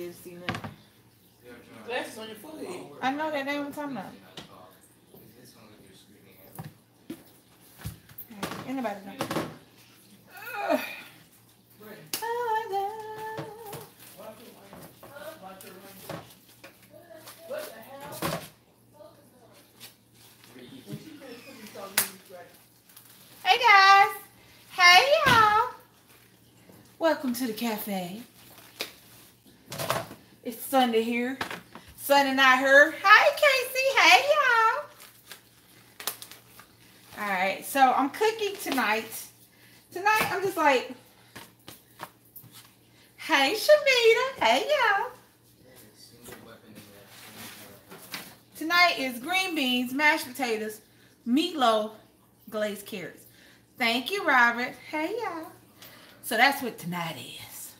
be able to see nothing. Glasses on your forehead. I know that ain't what I'm talking about. Anybody know? Hey guys. Hey y'all. Welcome to the cafe. It's Sunday here. Sunday night here. Hi Casey. Hey y'all. Alright, so I'm cooking tonight. Tonight I'm just like, hey Shamita. Hey y'all. Tonight is green beans, mashed potatoes, meatloaf, glazed carrots. Thank you, Robert. Hey, y'all. So that's what tonight is.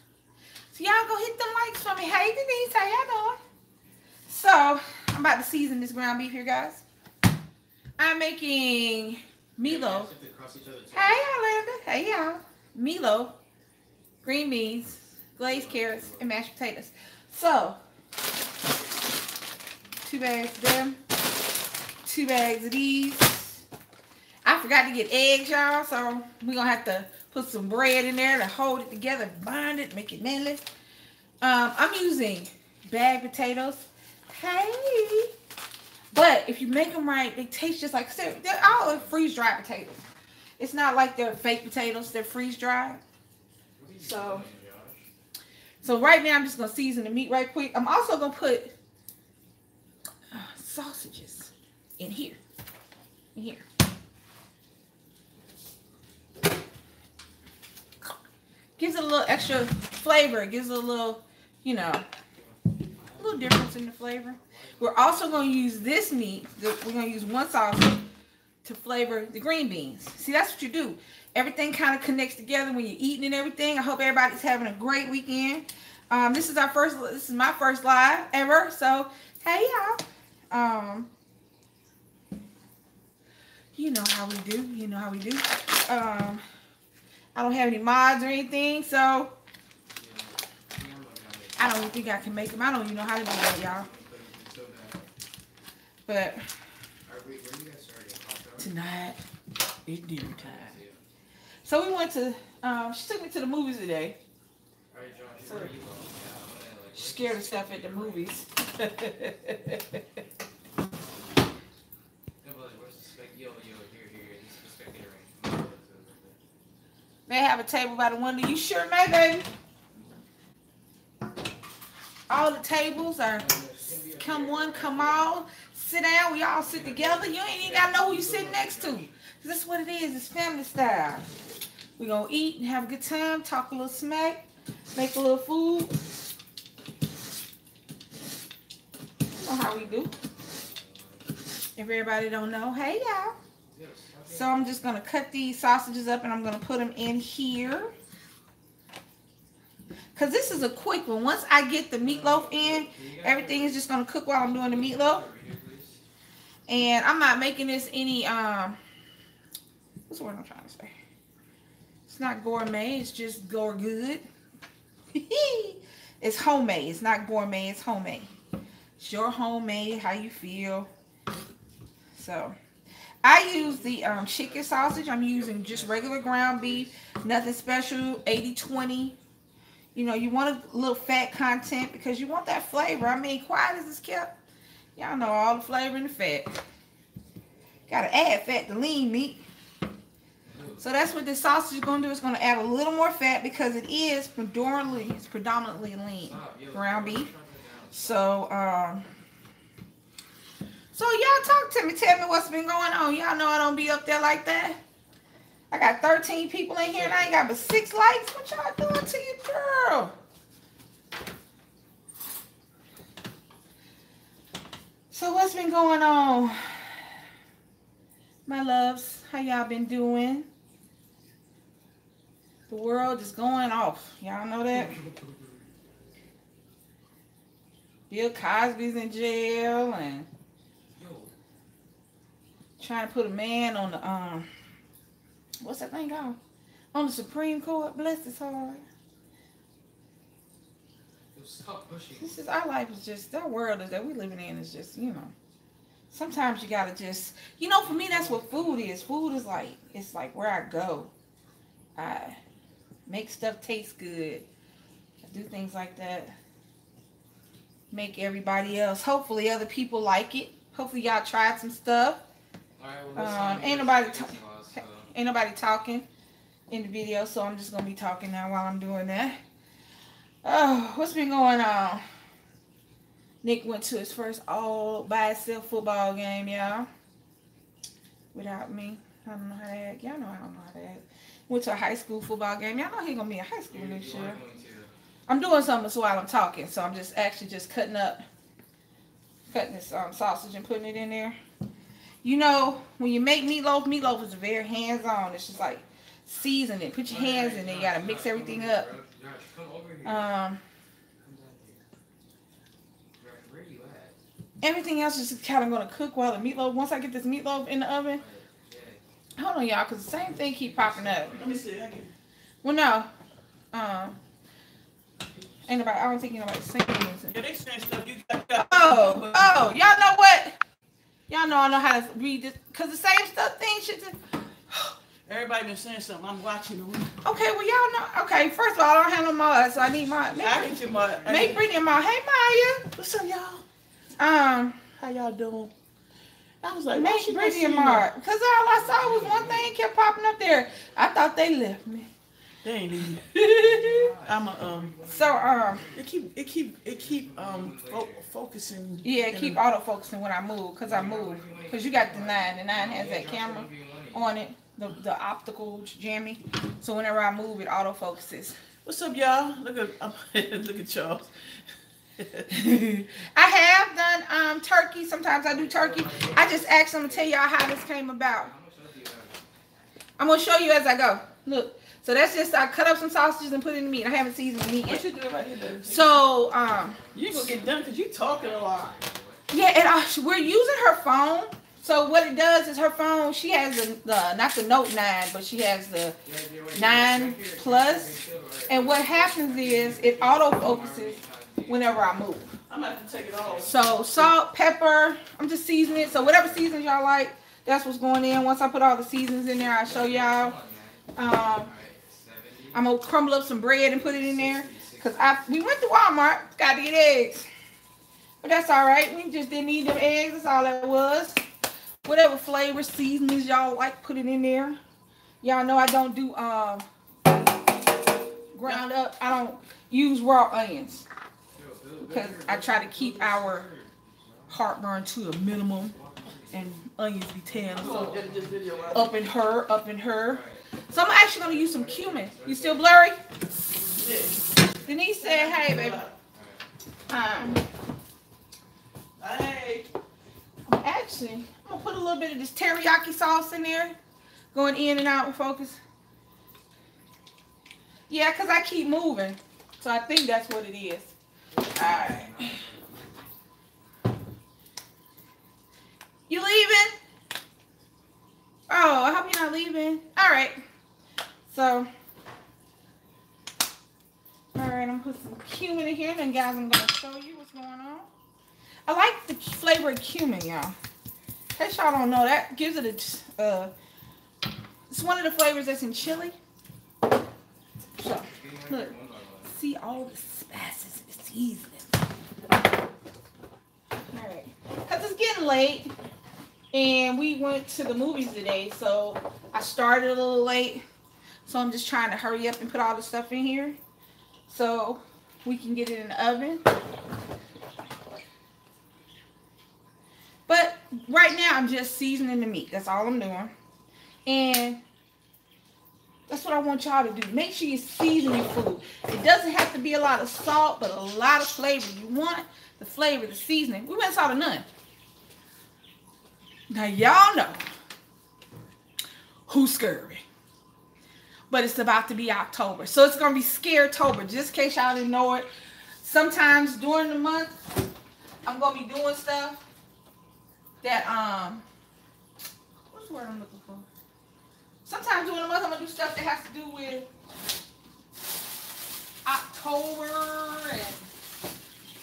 So y'all go hit them likes for me. Hey, Denise. How y'all doing? So I'm about to season this ground beef here, guys. I'm making meatloaf. Hey, Orlando. Hey, y'all. Meatloaf, green beans, glazed carrots, and mashed potatoes. So 2 bags of them, 2 bags of these. I forgot to get eggs, y'all, so we're going to have to put some bread in there to hold it together, bind it, make it manly. I'm using bagged potatoes. Hey! But if you make them right, they taste just like, they're all freeze-dried potatoes. It's not like they're fake potatoes, they're freeze-dried. So right now I'm just going to season the meat right quick. I'm also going to put sausages in here. Gives it a little extra flavor. It gives it a little, you know, a little difference in the flavor. We're also going to use this meat. We're going to use one sausage to flavor the green beans. See, that's what you do. Everything kind of connects together when you're eating and everything. I hope everybody's having a great weekend. This is my first live ever. So, hey y'all. You know how we do. I don't have any mods or anything, so I don't even think I can make them. I don't even know how to do that, y'all. But tonight is dinner time. So we went to, she took me to the movies today. So she's scared of stuff at the movies. They have a table by the window. You sure may, baby? All the tables are come one, come all. Sit down. We all sit together. You ain't even got to know who you sitting next to. This is what it is. It's family style. We're going to eat and have a good time, talk a little smack, make a little food. You know how we do. If everybody don't know, hey, y'all. So I'm just going to cut these sausages up and I'm going to put them in here. Because this is a quick one. Once I get the meatloaf in, everything is just going to cook while I'm doing the meatloaf. And I'm not making this any, what's the word I'm trying to say? It's not gourmet. It's just gore good. It's homemade. It's not gourmet. It's homemade. It's your homemade, how you feel. So I use the chicken sausage. I'm using just regular ground beef, nothing special, 80-20. You know, you want a little fat content because you want that flavor. I mean, quiet as it's kept, y'all know all the flavor and the fat. Gotta add fat to lean meat. So that's what this sausage is going to do. It's going to add a little more fat because it is predominantly lean ground beef. So, so y'all talk to me. Tell me what's been going on. Y'all know I don't be up there like that. I got 13 people in here and I ain't got but 6 likes. What y'all doing to you, girl? So what's been going on? My loves, how y'all been doing? The world is going off. Y'all know that? Bill Cosby's in jail and trying to put a man on the what's that thing called? On the Supreme Court. Bless his heart. This is our life. Is just that world that we living in is just, you know. Sometimes you gotta just, you know, for me that's what food is. Food is like, it's like where I go. I make stuff taste good. I do things like that. Make everybody else. Hopefully other people like it. Hopefully y'all tried some stuff. Ain't nobody talking in the video, so I'm just gonna be talking now while I'm doing that. Oh, what's been going on? Nick went to his first all by himself football game, y'all. Without me. I don't know how to act. Y'all know I don't know how to act. Went to a high school football game. Y'all know he gonna be in high school next year. I'm doing something so while I'm talking, so I'm just actually just cutting this sausage and putting it in there. You know, when you make meatloaf, meatloaf is very hands-on. It's just like season it. Put your hands in there. You gotta mix everything up. Everything else is just kind of gonna cook while the meatloaf. Once I get this meatloaf in the oven, hold on, y'all, cause the same thing keep popping up. Let me see. Well, no, ain't nobody. I don't think nobody saying anything. Yeah, they saying stuff. You got. Oh, y'all know what? Y'all know I know how to read this, cause the same stuff thing should just. Everybody been saying something. I'm watching them. Okay, well y'all know. Okay, first of all, I don't have no mud, so I need mud. I get your mud. Make Brittany a mud. Hey Maya. What's up, y'all? How y'all doing? I was like, make Brittany a mud, cause all I saw was one thing kept popping up there. I thought they left me. They ain't leaving. I'm a So It keep focusing. Yeah, keep auto focusing when I move, cause I move. Cause you got the 9. The 9 has that camera on it. The optical jammy, so whenever I move, it auto focuses. What's up, y'all? Look at Charles. I have done turkey. Sometimes I do turkey. I just asked them to tell y'all how this came about. I'm gonna show you as I go. Look, so that's just I cut up some sausages and put it in the meat. I haven't seasoned the meat yet. What you doing right here? So you ain't gonna get done because you talking a lot. Yeah, and we're using her phone. So what it does is her phone, she has not the Note 9, but she has the 9 Plus. And what happens is it auto focuses whenever I move. I'm gonna have to take it off. So salt, pepper, I'm just seasoning it. So whatever seasons y'all like, that's what's going in. Once I put all the seasons in there, I'll show y'all. I'm gonna crumble up some bread and put it in there. Cause we went to Walmart, got to get eggs. But that's all right. We just didn't need them eggs. That's all that was. Whatever flavor, seasonings y'all like, put it in there. Y'all know I don't do ground up. I don't use raw onions because I try to keep our heartburn to a minimum, and onions be tearing us up in her. So I'm actually gonna use some cumin. You still blurry? Denise said, "Hey, baby." Hey. Actually, I'm gonna put a little bit of this teriyaki sauce in there, going in and out with focus. Yeah, because I keep moving, so I think that's what it is. Alright. You leaving? Oh, I hope you're not leaving. Alright. So, alright, I'm gonna put some cumin in here, and then guys, I'm gonna show you what's going on. I like the flavor of cumin, y'all. In case y'all don't know, that gives it a, it's one of the flavors that's in chili. So, look, see all the spices and the seasonings. Alright, because it's getting late, and we went to the movies today, so I started a little late. So I'm just trying to hurry up and put all the stuff in here so we can get it in the oven. But right now, I'm just seasoning the meat. That's all I'm doing. And that's what I want y'all to do. Make sure you season your food. It doesn't have to be a lot of salt, but a lot of flavor. You want the flavor, the seasoning. We went and saw The Nun. Now, y'all know who's scary. But it's about to be October. So it's going to be Scaretober. Just in case y'all didn't know it. Sometimes during the month, I'm going to be doing stuff that, what's the word I'm looking for? Sometimes during the month I'm going to do stuff that has to do with October and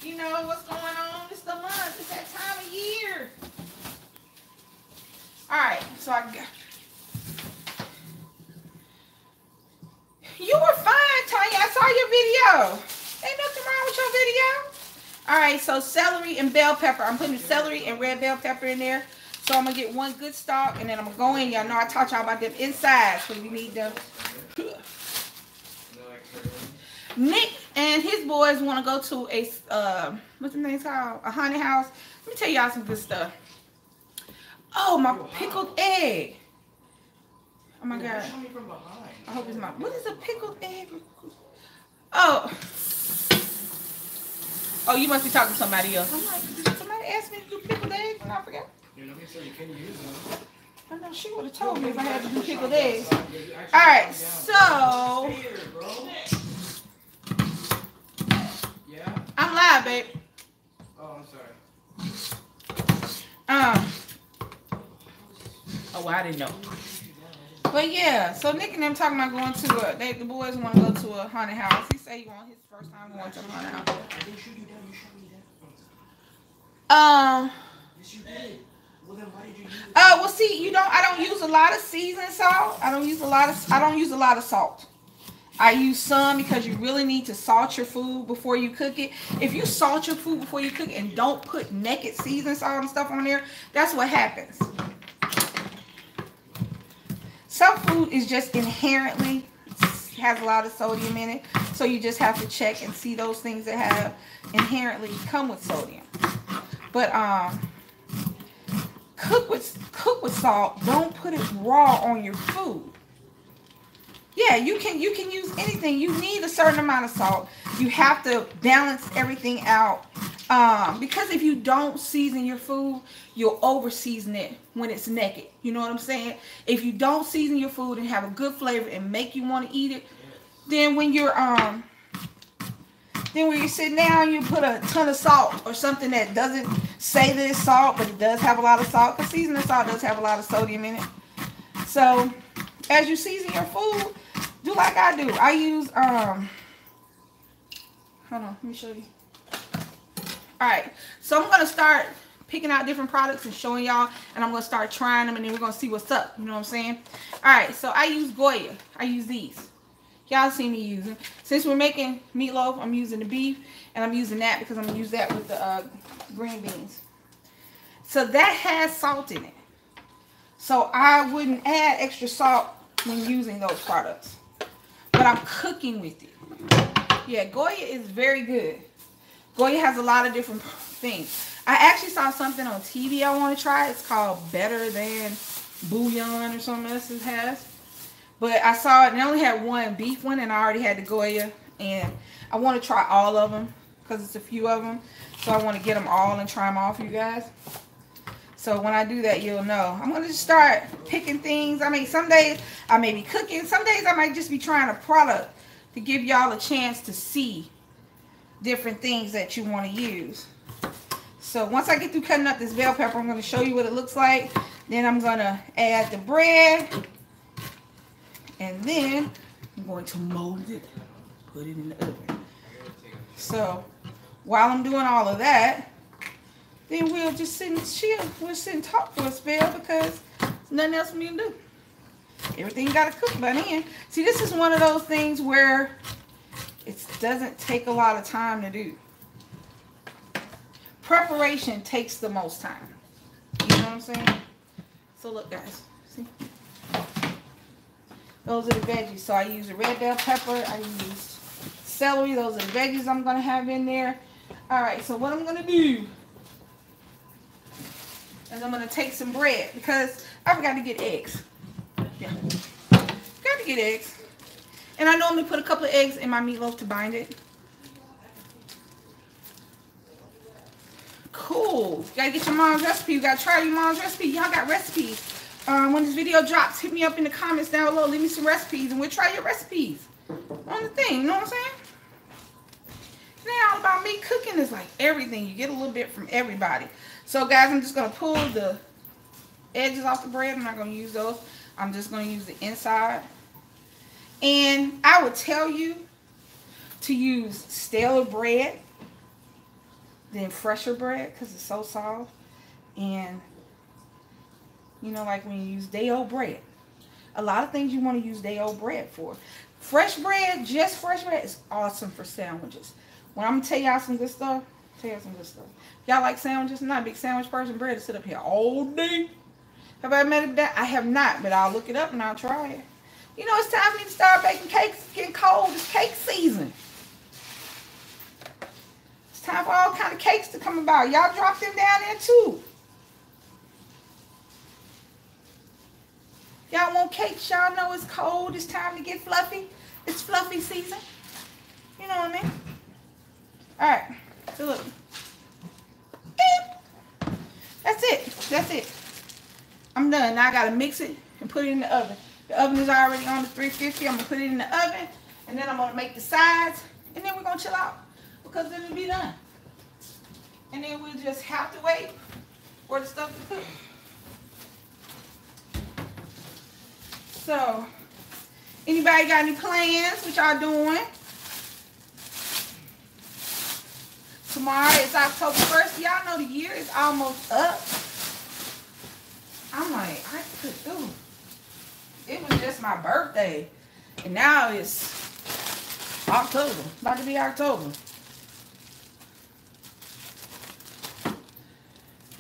You know what's going on? It's the month. It's that time of year. All right, so I got. You were fine, Tanya. I saw your video. Ain't nothing wrong with your video. All right, so celery and bell pepper. I'm putting celery and red bell pepper in there. So I'm going to get one good stalk, and then I'm going to go in. Y'all know I taught y'all about them insides, so we need them. Nick and his boys want to go to a, what's the name called? A haunted house. Let me tell y'all some good stuff. Oh, my pickled egg. Oh, my God. I hope it's my, what is a pickled egg? Oh. Oh, you must be talking to somebody else. I'm like, did somebody ask me to do pickled eggs and I forgot? You can use them. I know she would have told me if I had to do pickled eggs. All right, so I'm live, babe. Oh, I'm sorry. Oh, well, I didn't know. But yeah, so Nick and them talking about going to a, the boys want to go to a haunted house. He said he want his first time going to a haunted house. Yes, you did. Well, then why did you use it? Well, see, I don't use a lot of seasoned salt. I don't use a lot of salt. I use some because you really need to salt your food before you cook it. If you salt your food before you cook it and don't put naked seasoned salt and stuff on there, that's what happens. Some food is just inherently has a lot of sodium in it, so you just have to check and see those things that have inherently come with sodium. But cook with salt. Don't put it raw on your food. Yeah, you can use anything. You need a certain amount of salt. You have to balance everything out. Because if you don't season your food, you'll over season it when it's naked. You know what I'm saying? If you don't season your food and have a good flavor and make you want to eat it, then when you're sitting down, you put a ton of salt or something that doesn't say that it's salt, but it does have a lot of salt, because seasoning salt does have a lot of sodium in it. So as you season your food, do like I do. I use hold on, let me show you. Alright, so I'm gonna start picking out different products and showing y'all, and I'm gonna start trying them, and then we're gonna see what's up. You know what I'm saying? Alright, so I use Goya. I use these. Y'all see me using. Since we're making meatloaf, I'm using the beef, and I'm using that because I'm gonna use that with the green beans. So that has salt in it. So I wouldn't add extra salt when using those products. But I'm cooking with it. Yeah, Goya is very good. Goya has a lot of different things. I actually saw something on TV I want to try. It's called Better Than Bouillon or something else it has. But I saw it and it only had one beef one, and I already had the Goya. And I want to try all of them because it's a few of them. So I want to get them all and try them all for you guys. So when I do that, you'll know. I'm going to just start picking things. I mean, some days I may be cooking. Some days I might just be trying a product to give y'all a chance to see different things that you want to use. So once I get through cutting up this bell pepper, I'm going to show you what it looks like. Then I'm going to add the bread. And then I'm going to mold it, put it in the oven. So while I'm doing all of that, then we'll just sit and chill. We'll sit and talk for a spell because there's nothing else for me to do. Everything got to cook by then. See, this is one of those things where it doesn't take a lot of time to do. Preparation takes the most time. You know what I'm saying? So look, guys. See? Those are the veggies. So I use the red bell pepper. I use celery. Those are the veggies I'm going to have in there. All right, so what I'm going to do is I'm going to take some bread because I forgot to get eggs. Yeah. Got to get eggs. And I normally put a couple of eggs in my meatloaf to bind it. Cool. You got to get your mom's recipe. You got to try your mom's recipe. Y'all got recipes. When this video drops, hit me up in the comments down below. Leave me some recipes and we'll try your recipes on the thing. You know what I'm saying? It ain't all about me. Cooking is like everything. You get a little bit from everybody. So guys, I'm just going to pull the edges off the bread. I'm not going to use those. I'm just going to use the inside. And I would tell you to use stale bread than fresher bread because it's so soft. And you know, like when you use day old bread, a lot of things you want to use day old bread for. Fresh bread, just fresh bread, is awesome for sandwiches. When I'm gonna tell y'all some good stuff, y'all like sandwiches? I'm not a big sandwich person. Bread to sit up here all day. Have I made it that? I have not, but I'll look it up and I'll try it. You know, it's time for me to start baking cakes. It's getting cold. It's cake season. It's time for all kind of cakes to come about. Y'all drop them down there too. Y'all want cakes? Y'all know it's cold. It's time to get fluffy. It's fluffy season. You know what I mean? All right. So look. Beep. That's it. That's it. I'm done. Now I got to mix it and put it in the oven. The oven is already on the 350. I'm going to put it in the oven. And then I'm going to make the sides. And then we're going to chill out. Because then it'll be done. And then we'll just have to wait for the stuff to cook. So, anybody got any plans? What y'all doing? Tomorrow is October 1st. Y'all know the year is almost up. I'm like, I could do. It was just my birthday. And now it's October. About to be October.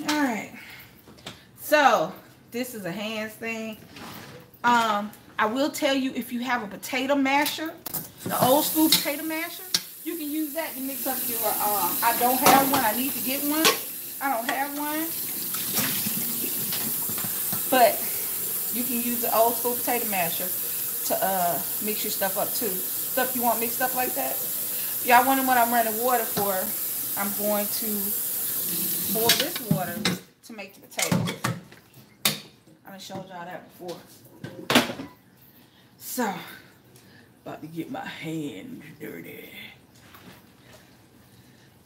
Alright. So, this is a hands thing. I will tell you, if you have a potato masher, the old school potato masher, you can use that to mix up your, I don't have one. I need to get one. I don't have one. But you can use the old school potato masher to mix your stuff up too. Stuff you want mixed up like that. If y'all wondering what I'm running water for, I'm going to boil this water to make the potatoes. I done showed y'all that before. So, about to get my hands dirty.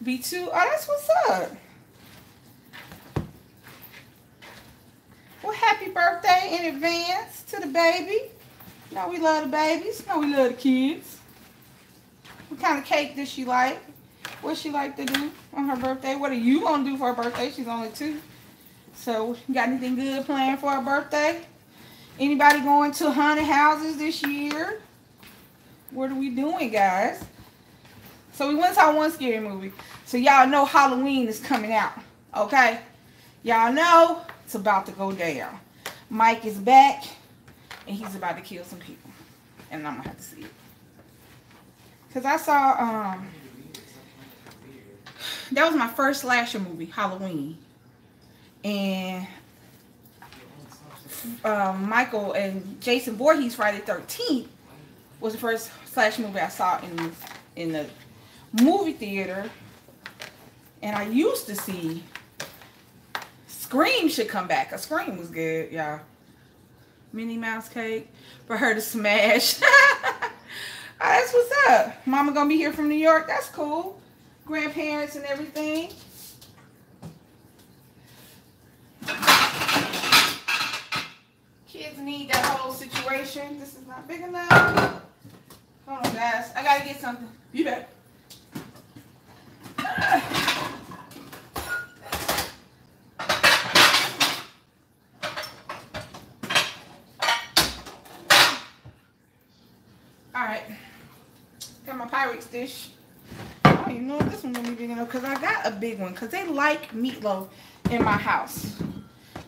B2, oh, that's what's up. Well, happy birthday in advance to the baby. You know we love the babies. You know we love the kids. What kind of cake does she like? What she like to do on her birthday? What are you going to do for her birthday? She's only 2. So, you got anything good planned for her birthday? Anybody going to haunted houses this year? What are we doing, guys? So we went and saw one scary movie. So y'all know Halloween is coming out. Okay? Y'all know it's about to go down. Mike is back. And he's about to kill some people. And I'm going to have to see it. Because I saw... that was my first slasher movie, Halloween. And... Michael and Jason Voorhees Friday 13th was the first slash movie I saw in the movie theater. And I used to see Scream should come back. Scream was good, y'all. Minnie Mouse cake for her to smash. Oh, that's what's up. Mama gonna be here from New York. That's cool. Grandparents and everything. Kids need that whole situation. This is not big enough. Hold on, guys. I gotta get something. You back. Alright. Got my Pyrex dish. I don't even know if this one's gonna be big enough because I got a big one because they like meatloaf in my house.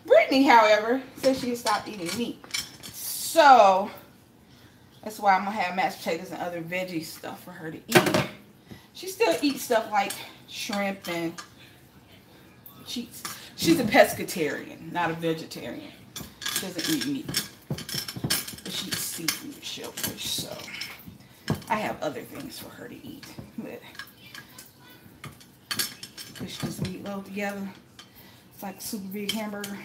Brittany, however, says she stopped eating meat. So, that's why I'm going to have mashed potatoes and other veggie stuff for her to eat. She still eats stuff like shrimp and she's a pescatarian, not a vegetarian. She doesn't eat meat. But she eats seafood and shellfish, so I have other things for her to eat. But push this meatloaf together. It's like a super big hamburger.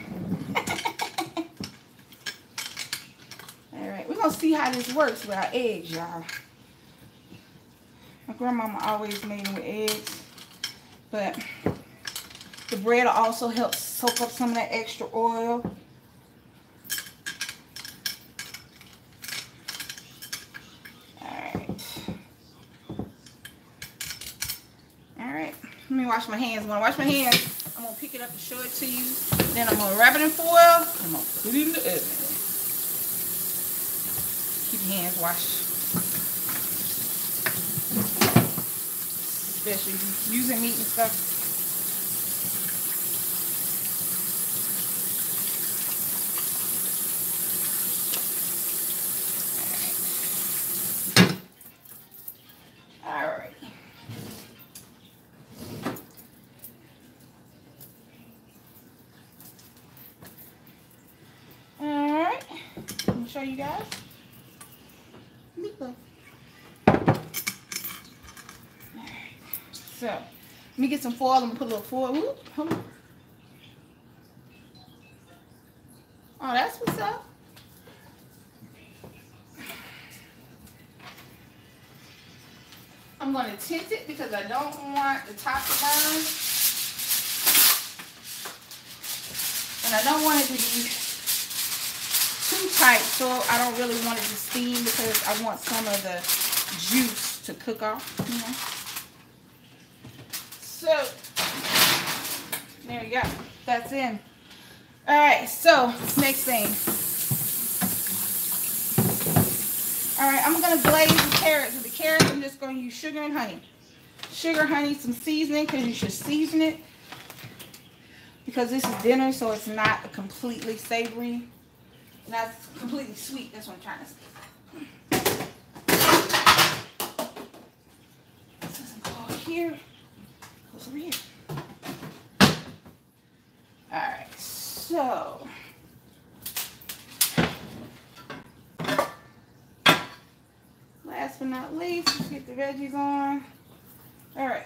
Alright, we're going to see how this works with our eggs, y'all. My grandmama always made them with eggs. But the bread will also help soak up some of that extra oil. Alright. Alright. Let me wash my hands. When I wash my hands, I'm going to pick it up and show it to you. Then I'm going to wrap it in foil. I'm going to put it in the oven. Keep your hands washed. Especially if you're using meat and stuff. Show you guys. So, let me get some foil. I'm gonna put a little foil. Whoop, hold on. Oh, that's what's up. I'm gonna tint it because I don't want the top to burn, and I don't want it to be too tight, so I don't really want it to steam because I want some of the juice to cook off, you know. So there you go, that's in. All right, so next thing. All right, I'm gonna glaze the carrots. With the carrots, I'm just gonna use sugar and honey. Sugar, honey, some seasoning, because you should season it, because this is dinner, so it's not completely savory. Not completely sweet. That's what I'm trying to say. This doesn't go over here. Goes over here. Alright, so last but not least, let's get the veggies on. Alright.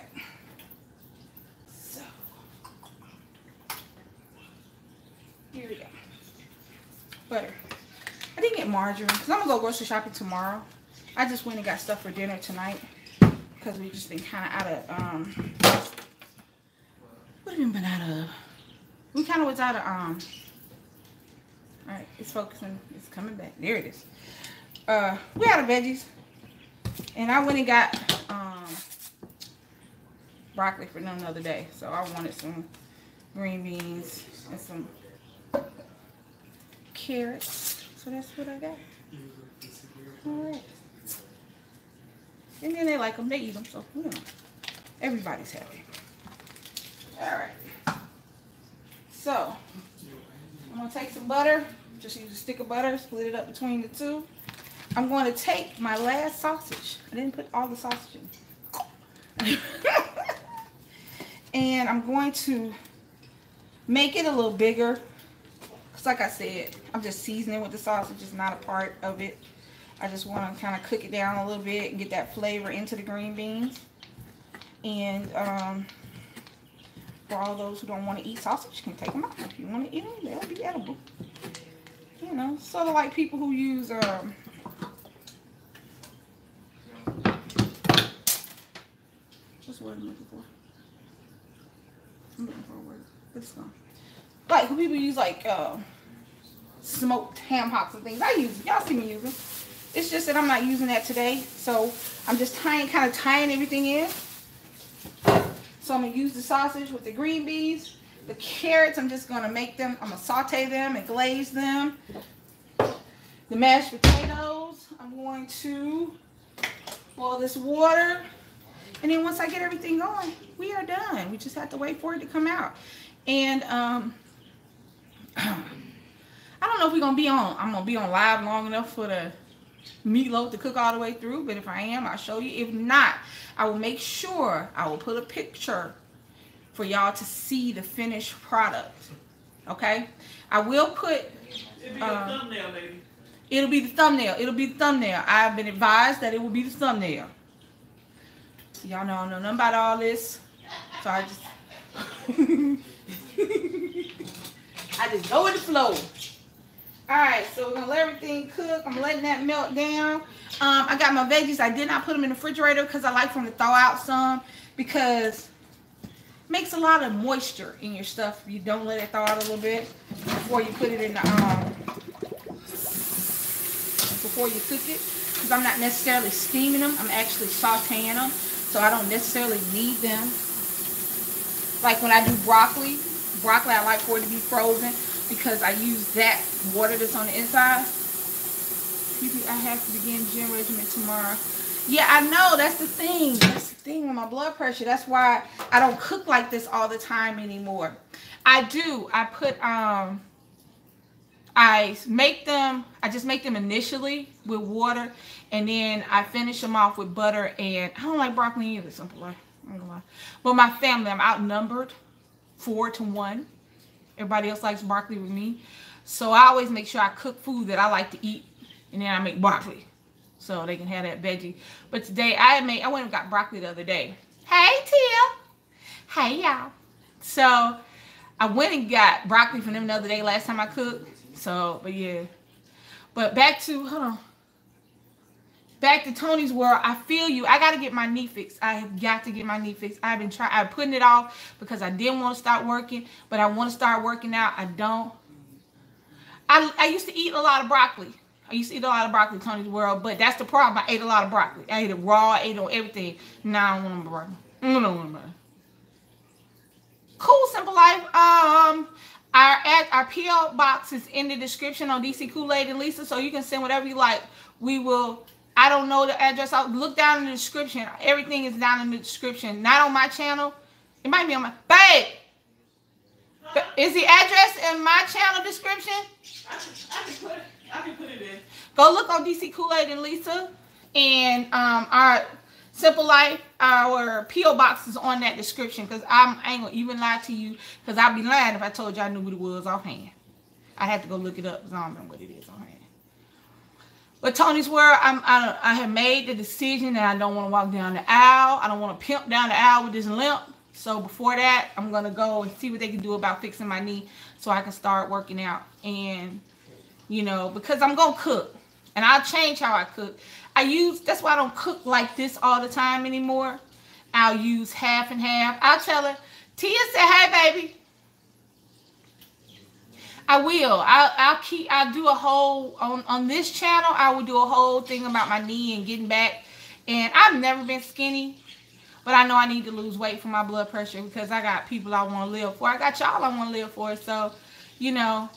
So here we go. Butter. I didn't get margarine because I'm gonna go grocery shopping tomorrow. I just went and got stuff for dinner tonight because we just been kind of out of what have we been out of? We kind of was out of all right, it's focusing, it's coming back. There it is. We out of veggies, and I went and got broccoli for none the other day, so I wanted some green beans and some carrots, so that's what I got. Alright. And then they like them, they eat them, so you know, everybody's happy. Alright. So, I'm going to take some butter, just use a stick of butter, split it up between the two. I'm going to take my last sausage. I didn't put all the sausage in. And I'm going to make it a little bigger. Like I said, I'm just seasoning with the sausage. It's not a part of it. I just want to kind of cook it down a little bit and get that flavor into the green beans. And for all those who don't want to eat sausage, you can take them out. If you want to eat them, they'll be edible. You know, sort of like people who use what's the word I'm looking for? I'm looking for a word. It's gone. Like when people use like smoked ham hocks and things, I use it. Y'all see me use them. It's just that I'm not using that today, so I'm just kind of tying everything in. So I'm gonna use the sausage with the green beans, the carrots. I'm just gonna make them. I'm gonna saute them and glaze them. The mashed potatoes, I'm going to boil this water, and then once I get everything going, we are done. We just have to wait for it to come out. And I don't know if we're gonna be on. I'm gonna be on live long enough for the meatloaf to cook all the way through. But if I am, I'll show you. If not, I will make sure I will put a picture for y'all to see the finished product. Okay? I will put. It'll be your thumbnail, baby. It'll be the thumbnail. It'll be the thumbnail. I've been advised that it will be the thumbnail. Y'all know I don't know nothing about all this, so I just. I just go with the flow. Alright, so we're going to let everything cook. I'm letting that melt down. I got my veggies. I did not put them in the refrigerator because I like for them to thaw out some, because it makes a lot of moisture in your stuff. You don't let it thaw out a little bit before you put it in the before you cook it, because I'm not necessarily steaming them. I'm actually sauteing them, so I don't necessarily need them Like when I do broccoli, I like for it to be frozen because I use that water that's on the inside. I have to begin gym regimen tomorrow. Yeah, I know. That's the thing. That's the thing with my blood pressure. That's why I don't cook like this all the time anymore. I do. I put I just make them initially with water, and then I finish them off with butter. And I don't like broccoli either, simple life. I'm not gonna lie. But my family, I'm outnumbered 4-1. Everybody else likes broccoli with me, so I always make sure I cook food that I like to eat, and then I make broccoli so they can have that veggie. But today I went and got broccoli the other day. Hey Tia, hey y'all. So I went and got broccoli from them the other day. Last time I cooked. So, but yeah. But back to Tony's World. I feel you. I got to get my knee fixed. I have got to get my knee fixed. I've been putting it off because I didn't want to start working, but I want to start working out. I don't. I used to eat a lot of broccoli. Tony's World, but that's the problem. I ate a lot of broccoli. I ate it raw. I ate it on everything. Now I don't want broccoli. I don't want broccoli. Cool, simple life. Our PO box is in the description on DC Kool-Aid and Lisa, so you can send whatever you like. We will. I don't know the address. I'll look down in the description. Everything is down in the description. Not on my channel. It might be on my. Babe, is the address in my channel description? I can put it in. Go look on DC Kool-Aid and Lisa, and our Simple Life, our P.O. box is on that description, because I ain't gonna even lie to you, because I'd be lying if I told you I knew what it was offhand. I have to go look it up, because I don't know what it is offhand. But Tony's World, I have made the decision that I don't want to walk down the aisle. I don't want to pimp down the aisle with this limp. So before that, I'm going to go and see what they can do about fixing my knee so I can start working out. And, you know, because I'm going to cook. And I'll change how I cook. That's why I don't cook like this all the time anymore. I'll use half and half. I'll tell her, Tia said, hey, baby. I will. I'll do a whole, on this channel, I will do a whole thing about my knee and getting back. And I've never been skinny, but I know I need to lose weight for my blood pressure, because I got people I want to live for. I got y'all I want to live for. So, you know,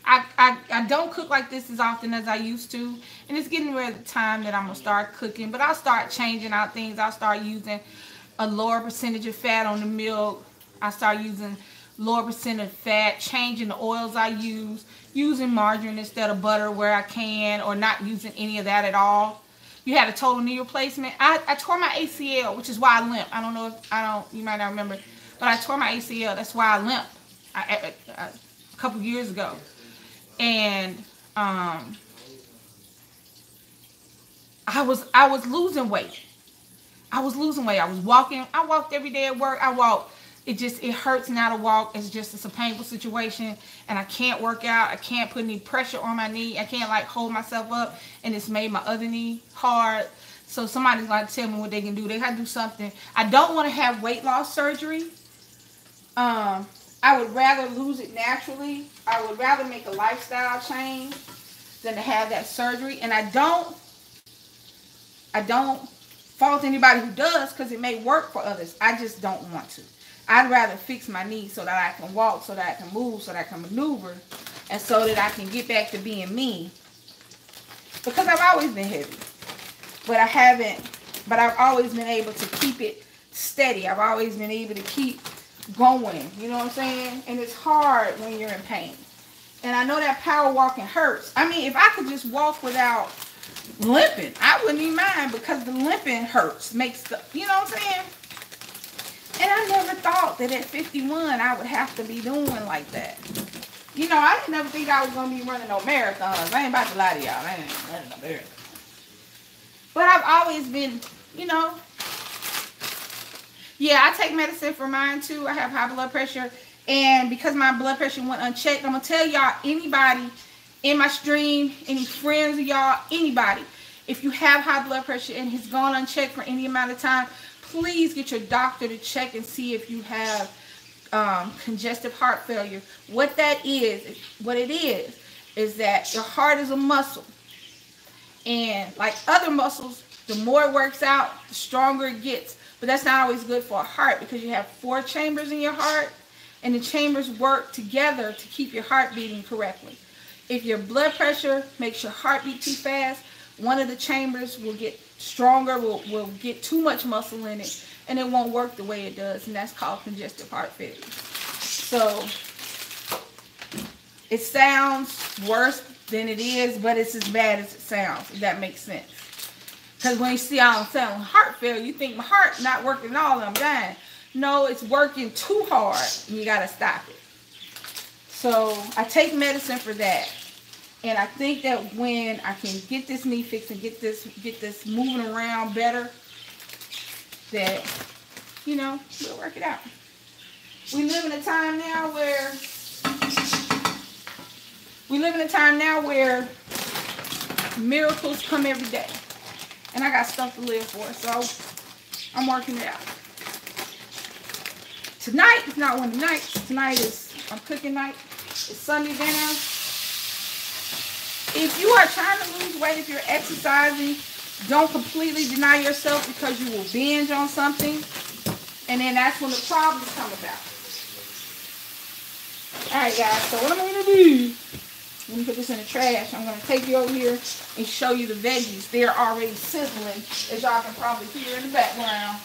I don't cook like this as often as I used to. And it's getting ready the time that I'm going to start cooking. But I'll start changing out things. I'll start using a lower percentage of fat on the milk. I start using lower percent of fat, changing the oils I use, using margarine instead of butter where I can, or not using any of that at all. You had a total knee replacement. I tore my ACL, which is why I limp. I don't know if, you might not remember, but I tore my ACL. That's why I limped a couple years ago. And I was losing weight. I was walking. I walked every day at work. It hurts now to walk. It's a painful situation, and I can't work out. I can't put any pressure on my knee. I can't like hold myself up, and it's made my other knee hard. So somebody's like tell me what they can do. They got to do something. I don't want to have weight loss surgery. I would rather lose it naturally. I would rather make a lifestyle change than to have that surgery. And I don't fault anybody who does, because it may work for others. I just don't want to. I'd rather fix my knee so that I can walk, so that I can move, so that I can maneuver, and so that I can get back to being me. Because I've always been heavy. But I've always been able to keep it steady. I've always been able to keep going. You know what I'm saying? And it's hard when you're in pain. And I know that power walking hurts. I mean, if I could just walk without limping, I wouldn't even mind, because the limping hurts. You know what I'm saying? And I never thought that at 51 I would have to be doing like that. You know, I didn't never think I was going to be running no marathons. I ain't about to lie to y'all. I ain't running no marathons. But I've always been, you know. Yeah, I take medicine for mine too. I have high blood pressure. And because my blood pressure went unchecked, I'm going to tell y'all, anybody in my stream, any friends of y'all, anybody, if you have high blood pressure and it's gone unchecked for any amount of time, please get your doctor to check and see if you have congestive heart failure. What it is that your heart is a muscle. And like other muscles, the more it works out, the stronger it gets. But that's not always good for a heart because you have 4 chambers in your heart, and the chambers work together to keep your heart beating correctly. If your blood pressure makes your heart beat too fast, one of the chambers will get stronger, will get too much muscle in it, and it won't work the way it does, and that's called congestive heart failure. So it sounds worse than it is, but it's as bad as it sounds, if that makes sense. Because when you see I'm saying heart failure, you think my heart not working at all and I'm dying. No, it's working too hard and you got to stop it. So I take medicine for that. And I think that when I can get this knee fixed and get this moving around better, that, you know, we'll work it out. We live in a time now where miracles come every day. And I got stuff to live for, so I'm working it out. Tonight is not one of the nights. Tonight is I'm cooking night. It's Sunday dinner. If you are trying to lose weight, if you're exercising, don't completely deny yourself because you will binge on something. And then that's when the problems come about. Alright guys, so what I'm going to do, let me put this in the trash. I'm going to take you over here and show you the veggies. They're already sizzling, as y'all can probably hear in the background.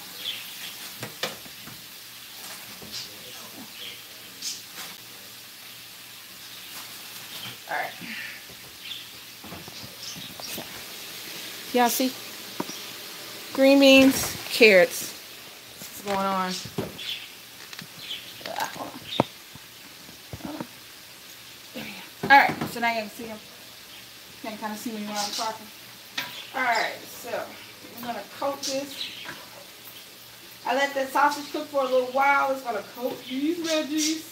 Alright. Y'all see? Green beans, carrots. What's going on? Hold on. There you go. Alright, so now you can see them. You can kind of see me when I'm talking. Alright, so I'm going to coat this. I let that sausage cook for a little while. It's going to coat these veggies.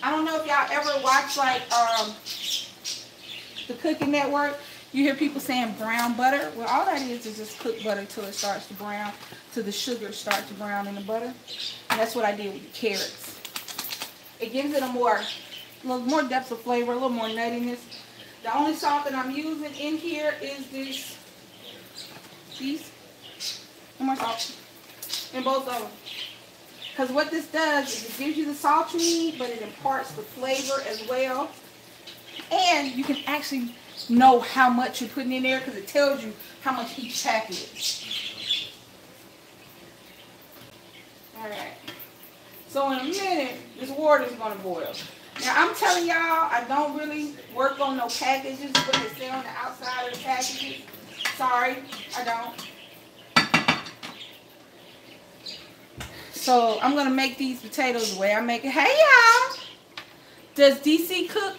I don't know if y'all ever watch like the Cooking Network. You hear people saying brown butter. Well, all that is just cooked butter till it starts to brown, till the sugar starts to brown in the butter. And that's what I did with the carrots. It gives it a little more depth of flavor, a little more nuttiness. The only salt that I'm using in here is these. No more salt in both of them. Because what this does is it gives you the salt you need, but it imparts the flavor as well. And you can actually know how much you're putting in there because it tells you how much each pack is. Alright. So in a minute, this water is going to boil. Now I'm telling y'all, I don't really work on no packages, but they say on the outside of the packages. Sorry, I don't. So I'm going to make these potatoes the way I make it. Hey, y'all. Does DC cook?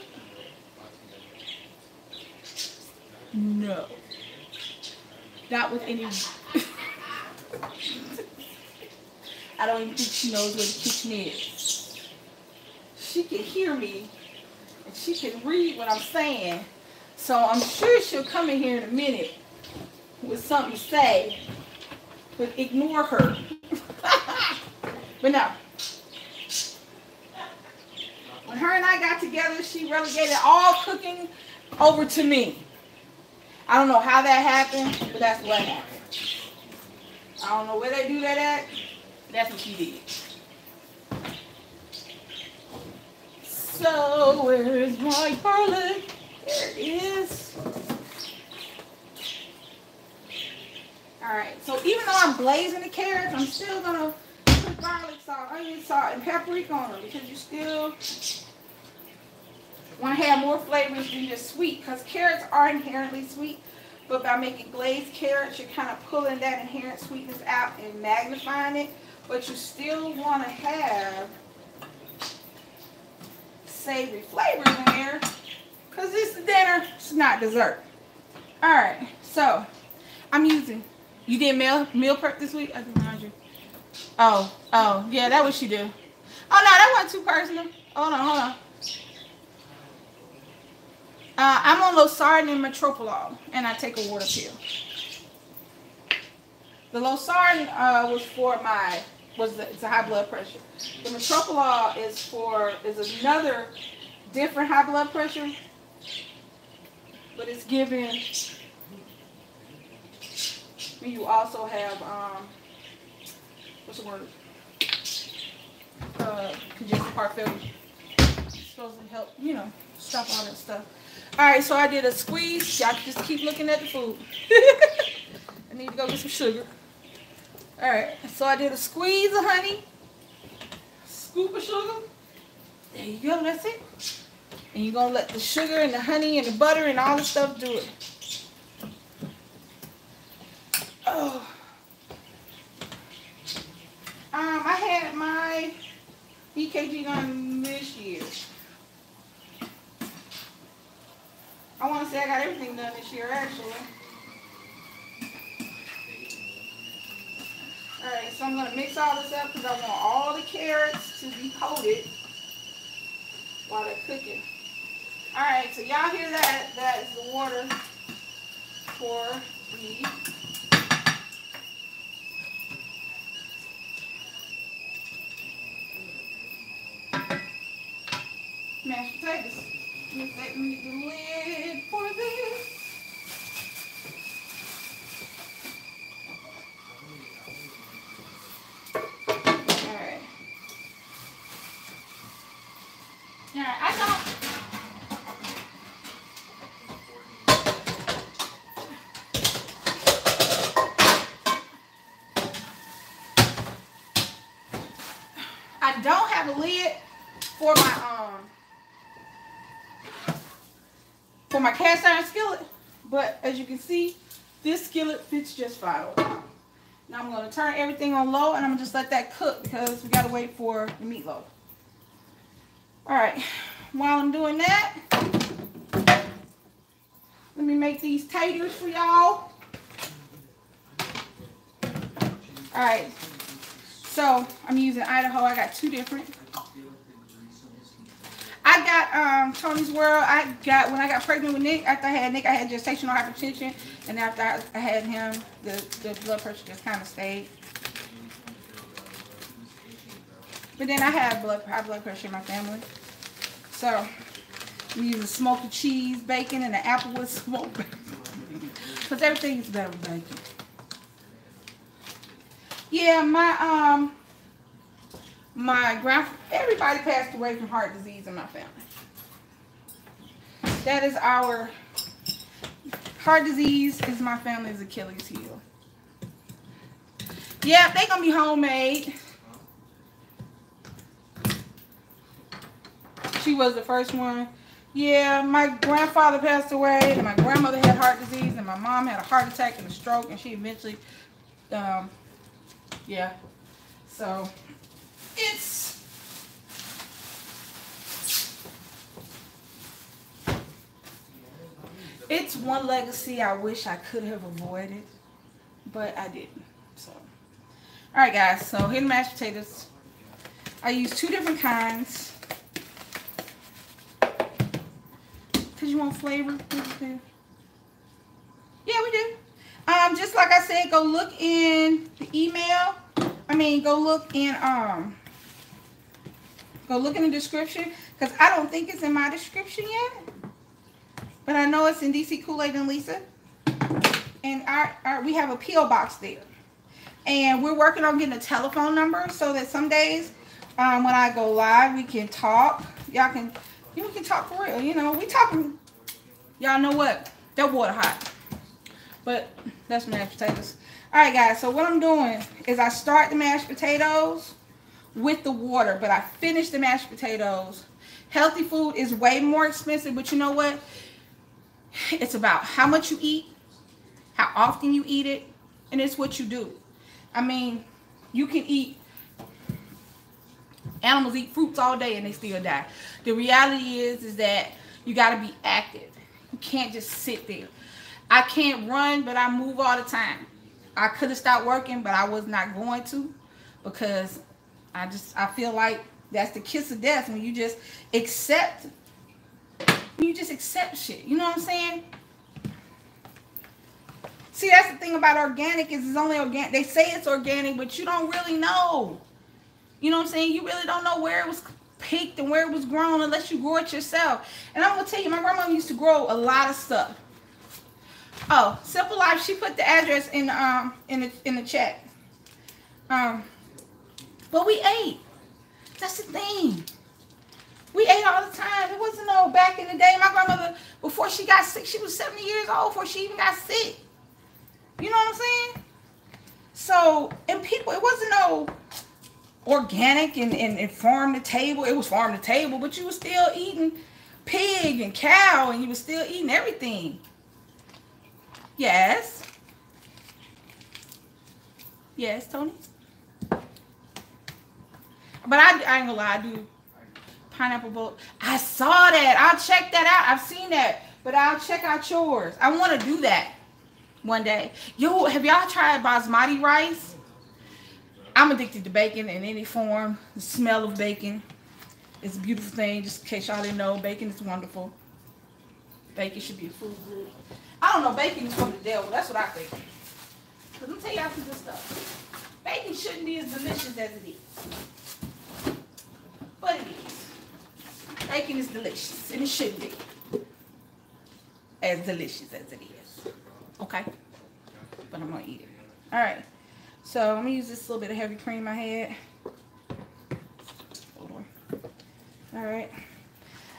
No. Not with any... I don't even think she knows where the kitchen is. She can hear me. And she can read what I'm saying. So I'm sure she'll come in here in a minute with something to say. But ignore her. But no, when her and I got together, she relegated all cooking over to me. I don't know how that happened, but that's what happened. I don't know where they do that at, but that's what she did. So, where is my garlic? There it is. Alright, so even though I'm glazing the carrots, I'm still going to put garlic salt, onion salt, and paprika on them because you still want to have more flavors than just sweet because carrots are inherently sweet, but by making glazed carrots, you're kind of pulling that inherent sweetness out and magnifying it, but you still want to have savory flavors in there because this is dinner, it's not dessert. Alright, so I'm using, you did meal prep this week? I didn't remind you. Oh, yeah, that what she do. Oh, no, that wasn't too personal. Hold on. I'm on losartan and metoprolol, and I take a water pill. The losartan it's a high blood pressure. The metoprolol is another different high blood pressure, but it's given when you also have what's the word? Congestive heart failure. It's supposed to help, you know, stop all that stuff. All right, so I did a squeeze. Y'all just keep looking at the food. I need to go get some sugar. All right, so I did a squeeze of honey, scoop of sugar. There you go, that's it. And you're gonna let the sugar and the honey and the butter and all the stuff do it. Oh. I had my EKG done this year. I want to say I got everything done this year, actually. Alright, so I'm going to mix all this up because I want all the carrots to be coated while they're cooking. Alright, so y'all hear that? That is the water for the mashed potatoes. Let me get the lid for this. Alright. Alright, I don't. I don't have a lid for my cast iron skillet, but as you can see, this skillet fits just fine. Now I'm going to turn everything on low and I'm going to just let that cook because we got to wait for the meatloaf. Alright, while I'm doing that, let me make these taters for y'all. Alright, so I'm using Idaho. I got two different. I got Tony's World. When I got pregnant with Nick, after I had Nick, I had gestational hypertension, and after I had him, the blood pressure just kind of stayed. But then I had high blood pressure in my family, so I'm using smoky cheese, bacon, and the applewood smoked bacon because everything is better with bacon. Yeah, everybody passed away from heart disease in my family. That is our heart disease is my family's Achilles heel. Yeah, they gonna be homemade. She was the first one. Yeah, my grandfather passed away, and my grandmother had heart disease, and my mom had a heart attack and a stroke, and she eventually, yeah. So it's one legacy I wish I could have avoided, but I didn't. So, all right, guys. So here the mashed potatoes. I use two different kinds. Cause you want flavor. Yeah, we do. Just like I said, go look in the email. Go look in the description, because I don't think it's in my description yet. But I know it's in DC Kool-Aid and Lisa. And we have a P.O. box there. And we're working on getting a telephone number so that some days when I go live, we can talk. Y'all can, we can talk for real. You know, we talking. Y'all know what? That water hot. But that's mashed potatoes. Alright guys, so what I'm doing is I start the mashed potatoes with the water, but I finish the mashed potatoes. Healthy food is way more expensive, but you know what? It's about how much you eat, how often you eat it, and it's what you do. You can eat, animals eat fruits all day and they still die. The reality is that you got to be active. You can't just sit there. I can't run, but I move all the time. I could have stopped working, but I was not going to, because I feel like that's the kiss of death when you just accept shit. You know what I'm saying? See, that's the thing about organic is it's only organic. They say it's organic, but you don't really know. You know what I'm saying? You really don't know where it was peaked and where it was grown unless you grow it yourself. And I'm gonna tell you, my grandma used to grow a lot of stuff. Oh, Simple Life, she put the address in the chat. But we ate. That's the thing. We ate all the time. It wasn't no back in the day. My grandmother, before she got sick, she was 70 years old before she even got sick. You know what I'm saying? So, and people, it wasn't no organic and farm to table. It was farm to table, but you were still eating pig and cow, and you were still eating everything. Yes. Yes, Tony. But I ain't gonna lie, I do pineapple bowl. I saw that. I'll check that out. I've seen that. But I'll check out yours. I want to do that one day. Yo, have y'all tried basmati rice? I'm addicted to bacon in any form. The smell of bacon is a beautiful thing. Just in case y'all didn't know, bacon is wonderful. Bacon should be a food group. I don't know, bacon is from the devil. That's what I think. But let me tell y'all some good stuff. Bacon shouldn't be as delicious as it is. But it is. Bacon is delicious, and it should be as delicious as it is. Okay? But I'm going to eat it. Alright. So, I'm going to use this little bit of heavy cream I had. Hold on. Alright.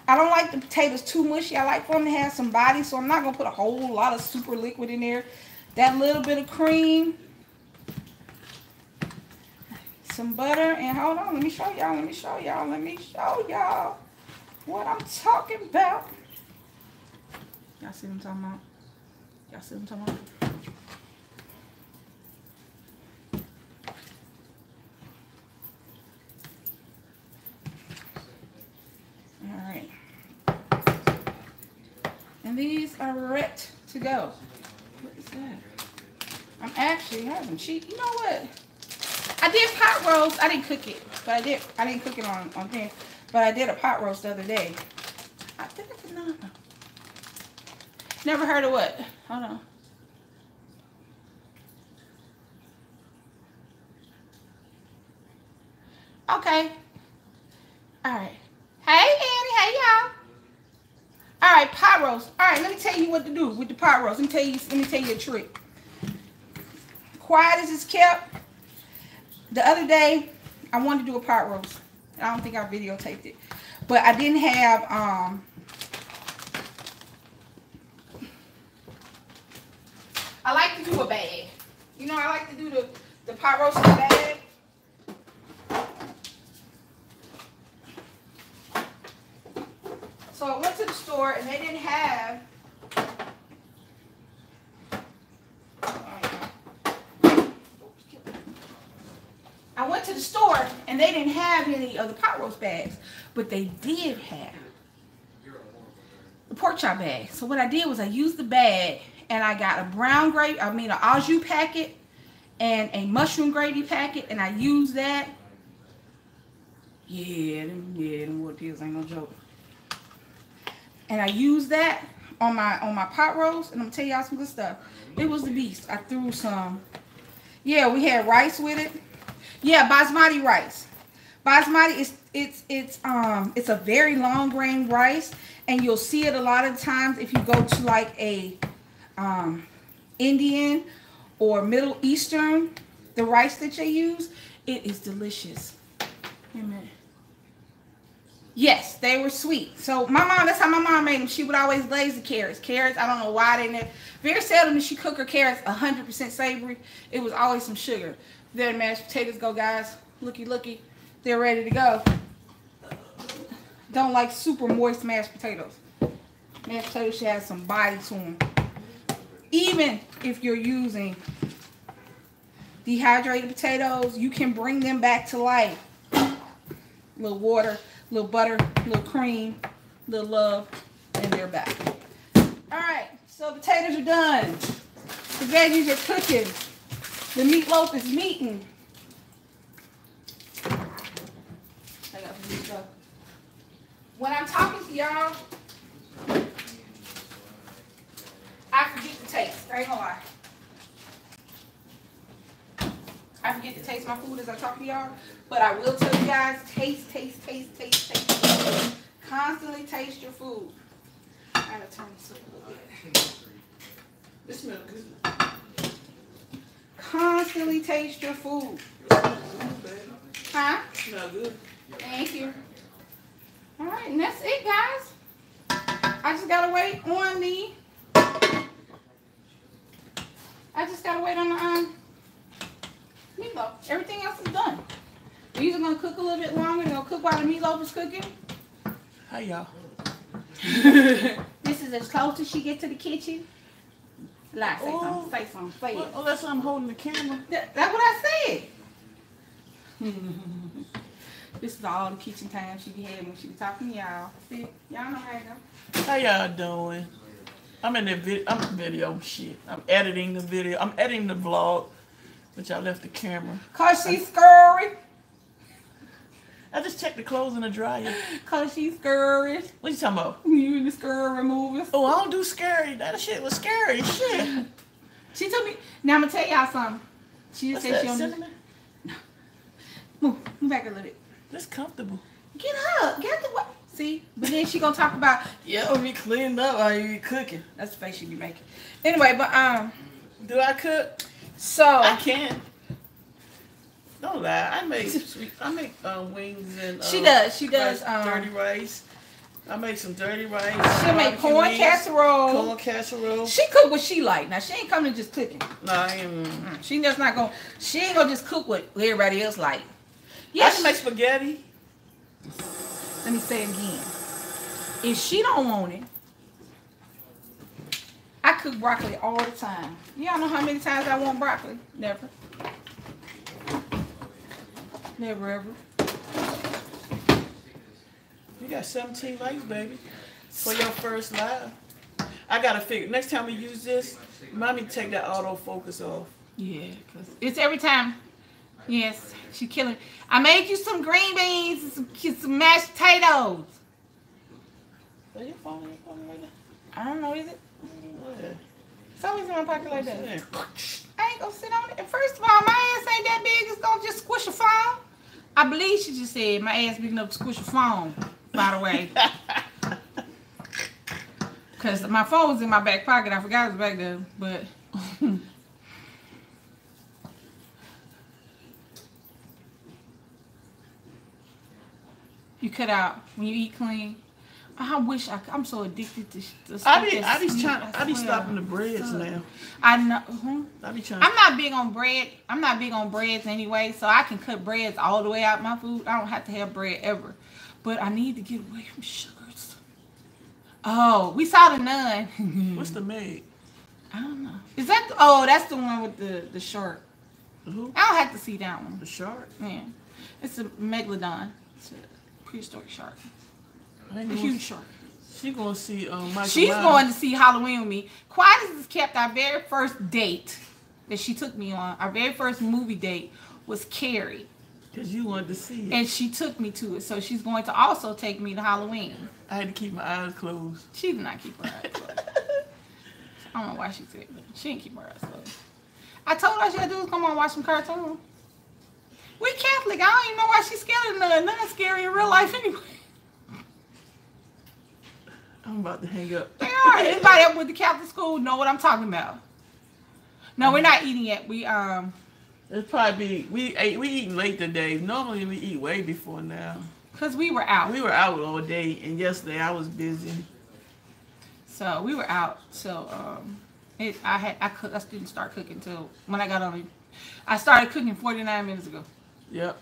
I don't like the potatoes too mushy. I like for them to have some body, so I'm not going to put a whole lot of super liquid in there. That little bit of cream. Some butter. And hold on. Let me show y'all. Let me show y'all. Let me show y'all what I'm talking about. Y'all see what I'm talking about? Y'all see what I'm talking about? Alright. And these are ready to go. What is that? I'm actually having cheese. You know what? I did pot roast. I didn't cook it. But I didn't cook it on thing. But I did a pot roast the other day. I think I did not. Never heard of what? Hold on. Okay. Alright. Hey, Annie. Hey, y'all. Alright, pot roast. Alright, let me tell you what to do with the pot roast. Let me tell you a trick. Quiet as it's kept. The other day, I wanted to do a pot roast. I don't think I videotaped it. But I didn't have, I like to do a bag. You know, I like to do the pot roast in a bag. So I went to the store and they didn't have, I went to the store and they didn't have any of the pot roast bags, but they did have the pork chop bag. So what I did was I used the bag and I got a brown gravy, an au jus packet and a mushroom gravy packet, and I used that. Them wood pills ain't no joke. And I used that on my pot roast, and I'm gonna tell y'all some good stuff. It was the beast. I threw some, yeah, we had rice with it. Yeah, basmati rice. Basmati it's a very long grain rice, and you'll see it a lot of times if you go to like a Indian or Middle Eastern, the rice that they use, it is delicious. Wait a minute. Yes, they were sweet. So my mom, that's how my mom made them. She would always glaze the carrots. Carrots, I don't know why they never. Very seldom did she cook her carrots 100% savory. It was always some sugar. There the mashed potatoes go, guys. Looky, looky. They're ready to go. Don't like super moist mashed potatoes. Mashed potatoes should have some body to them. Even if you're using dehydrated potatoes, you can bring them back to life. A little water, a little butter, a little cream, a little love, and they're back. Alright, so potatoes are done. The veggies are cooking. The meatloaf is meating. I got some new stuff. When I'm talking to y'all, I forget the taste. I ain't gonna lie. I forget to taste my food as I talk to y'all. But I will tell you guys, taste. Constantly taste your food. I gotta turn this up a little bit. This smells good. Constantly taste your food. Huh? Smell good. Thank you. All right, and that's it, guys. I just gotta wait on the. Meatloaf. Everything else is done. These are gonna cook a little bit longer. They're gonna cook while the meatloaf is cooking. Hi, y'all. This is as close as she gets to the kitchen. Like, say something. Say something. Say it. Well, that's why I'm holding the camera. That's what I said. This is all the kitchen time she be having when she be talking to y'all. See, y'all know how it go. How y'all doing? I'm in the video shit. I'm editing the video. I'm editing the vlog, which I left the camera. Cause she's scurry. I just checked the clothes in the dryer. Cause she's scurry. What you talking about? You in the scurry movies. Oh, I don't do scary. That shit was scary. Shit. She told me. Now I'm gonna tell y'all something. She just What's said that, she don't. cinnamon? Move back a little bit. That's comfortable. Get up. Get the what? See? But then she gonna talk about, yeah, we cleaned up while you be cooking. That's the face she be making. Anyway, but Do I cook? so I can. Don't lie. I make wings and she does. dirty rice. I make some dirty rice. She'll make corn casserole. Corn casserole. She cook what she like. Now she ain't coming to just cooking. No, I ain't. She just not gonna. She ain't gonna just cook what everybody else like. I can make spaghetti. Let me say it again. If she don't want it, I cook broccoli all the time. Y'all know how many times I want broccoli? Never. Never ever. You got 17 likes, baby, for your first live. I gotta figure. Next time we use this, remind me to take that autofocus off. Yeah, cause it's every time. Yes, she killing. I made you some green beans and some mashed potatoes. Are you phone right now? I don't know, is it? Yeah. It's always in my pocket like that. Yeah. I ain't gonna sit on it. And first of all, my ass ain't that big. It's gonna just squish a phone. I believe she just said my ass big enough to squish a phone. By the way, because my phone was in my back pocket. I forgot it was back there, but. You cut out when you eat clean. I wish I'm so addicted to I be stopping the breads now. I know. I be trying. I'm not big on bread. I'm not big on breads anyway, so I can cut breads all the way out my food. I don't have to have bread ever, but I need to get away from sugars. Oh, we saw the Nun. What's the maid? I don't know. Is that? Oh, that's the one with the shark. Who? I don't have to see that one. The shark? Yeah, it's a megalodon. It's a prehistoric shark. A huge shark. She gonna see Michael She's Myers. going to see Halloween with me. Quiet as kept, our very first date that she took me on, our very first movie date was Carrie. Because you wanted to see it. And she took me to it. So she's going to also take me to Halloween. I had to keep my eyes closed. She did not keep her eyes closed. I don't know why she said that. She didn't keep her eyes closed. I told her all she had to do was come on and watch some cartoons. We Catholic. I don't even know why she's scared of none. None's scary in real life anyway. I'm about to hang up. They are. Anybody up with the Catholic school know what I'm talking about. No, we're not eating yet. It's probably we eating late today. Normally we eat way before now. Cause we were out. We were out all day, and yesterday I was busy. So we were out. So I didn't start cooking till when I got on it. I started cooking 49 minutes ago. Yep.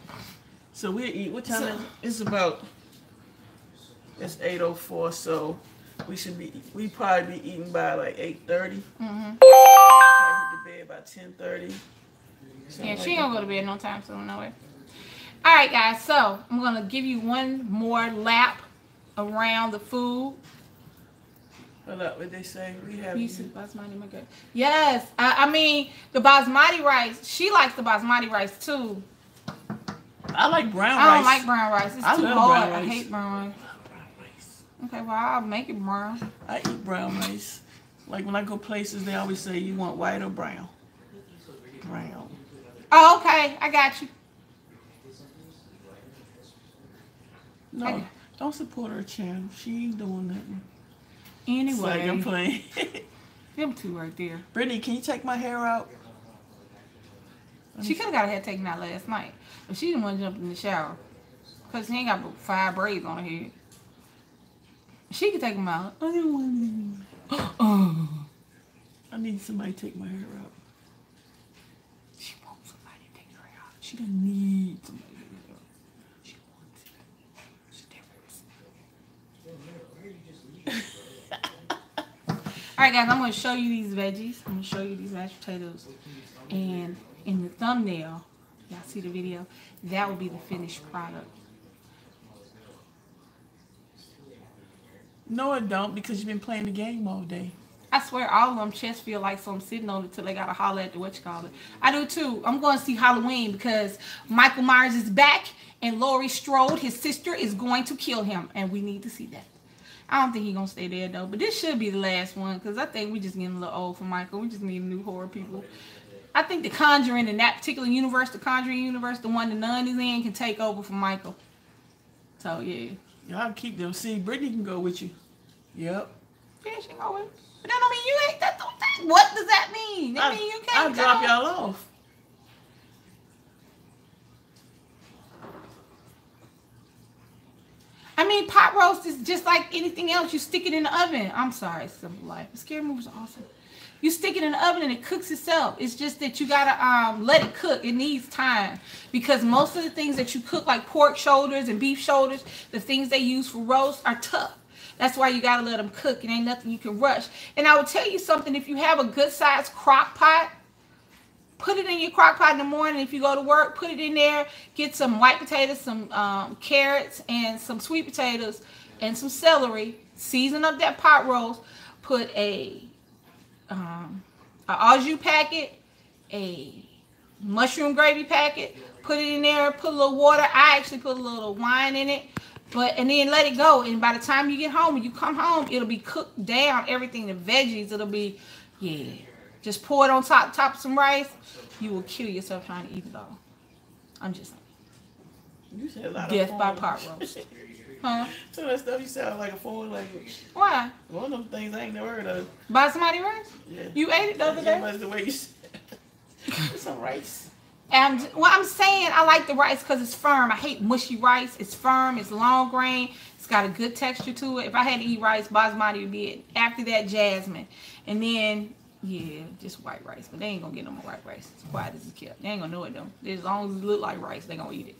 So we eat. What time is it? It's about. It's 8:04. So we probably be eating by like 8:30. Mm-hmm. Probably hit the bed by 10:30. Yeah, she ain't gonna go to bed no time soon, no way. All right, guys. So I'm gonna give you one more lap around the food. Hold up, what they say? We have. You said basmati, my God. Yes, I mean the basmati rice. She likes the basmati rice too. I like brown I rice. don't like brown rice. It's I too love hard. brown rice. I hate brown rice. Okay, well I'll make it brown. I eat brown rice. Like when I go places, they always say, "You want white or brown?" Brown. Oh, okay. I got you. No, don't support her channel. She ain't doing nothing. Anyway. Like I'm playing. Them two right there. Brittany, can you take my hair out? She could have got her hair taken out last night. But she didn't want to jump in the shower. Because she ain't got but 5 braids on her head. She could take them out. I didn't want to. I need somebody to take my hair out. She wants somebody to take her out. She don't need somebody to take her out. She wants it. She's different. Alright guys, I'm going to show you these veggies. I'm going to show you these mashed potatoes. And in the thumbnail, y'all see the video, that will be the finished product. No, it don't, because you've been playing the game all day. I swear all of them chest feel like so I'm sitting on it till they got to holler at the whatchamacallit. I do too. I'm going to see Halloween because Michael Myers is back and Laurie Strode, his sister, is going to kill him. And we need to see that. I don't think he's going to stay there though. But this should be the last one because I think we just getting a little old for Michael. We just need new horror people. I think The Conjuring in that particular universe, the Conjuring universe, the one the nun is in, can take over for Michael. So yeah. Y'all keep them. See, Brittany can go with you. Yep. Yeah, she can go with. But that don't mean you ain't. That don't. What does that mean? That mean you can't. I'll drop y'all off. I mean, pot roast is just like anything else. You stick it in the oven. I'm sorry, Simple Life. Scary Movies are awesome. You stick it in the oven and it cooks itself. It's just that you gotta let it cook. It needs time because most of the things that you cook, like pork shoulders and beef shoulders, the things they use for roast are tough. That's why you gotta let them cook. It ain't nothing you can rush. And I would tell you something. If you have a good sized crock pot, put it in your crock pot in the morning. If you go to work, put it in there. Get some white potatoes, some carrots, and some sweet potatoes, and some celery. Season up that pot roast. Put a au jus packet, a mushroom gravy packet. Put it in there. Put a little water. I actually put a little wine in it. And then let it go. And by the time you get home, when you come home, it'll be cooked down. Everything, the veggies, it'll be, yeah. Just pour it on top of some rice. You will kill yourself trying to eat it all. I'm just saying. You said a lot Death of by pot roast. Huh? Some of that stuff you sound like a foreign language. Why? One of them things I ain't never heard of. Basmati rice? Yeah. You ate it the other day? That's the way you said it. Some rice. And what I'm saying, I like the rice because it's firm. I hate mushy rice. It's firm. It's long grain. It's got a good texture to it. If I had to eat rice, basmati would be it. After that, jasmine. And then, yeah, just white rice. But they ain't going to get no more white rice. It's quiet as it's kept. They ain't going to know it, though. As long as it look like rice, they going to eat it.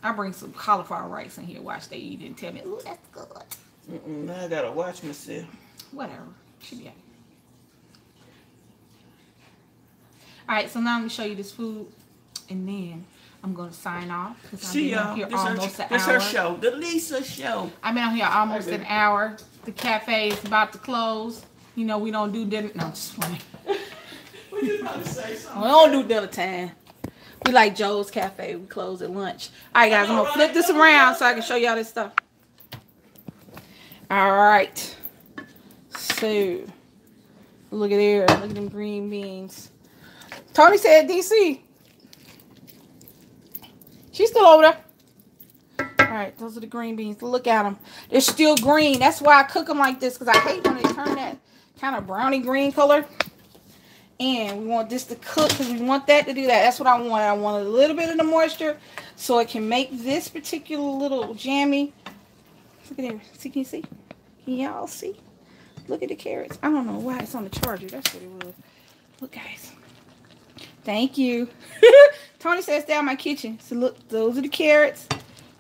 I bring some cauliflower rice in here. Watch they eat it and tell me, ooh, that's good. Now I got to watch myself. Whatever. Should be all right. Alright, so now I'm going to show you this food. And then I'm going to sign off. See y'all. This her show. The Lisa Show. I've been on here almost an hour. The cafe is about to close. You know, we don't do dinner. No, just playing. What you about to say something? We don't do dinner time. We like Joe's Cafe. We close at lunch. Alright, guys. I'm going to flip this around so I can show y'all this stuff. Alright. So, look at there. Look at them green beans. Tony said DC. She's still over there. Alright, those are the green beans. Look at them. They're still green. That's why I cook them like this. Because I hate when they turn that kind of browny green color. And we want this to cook because we want that to do that. That's what I want. I want a little bit of the moisture so it can make this particular little jammy. Look at there. See, can you see? Can y'all see? Look at the carrots. I don't know why it's on the charger. That's what it was. Look, guys. Thank you. Tony says down my kitchen. So look, those are the carrots.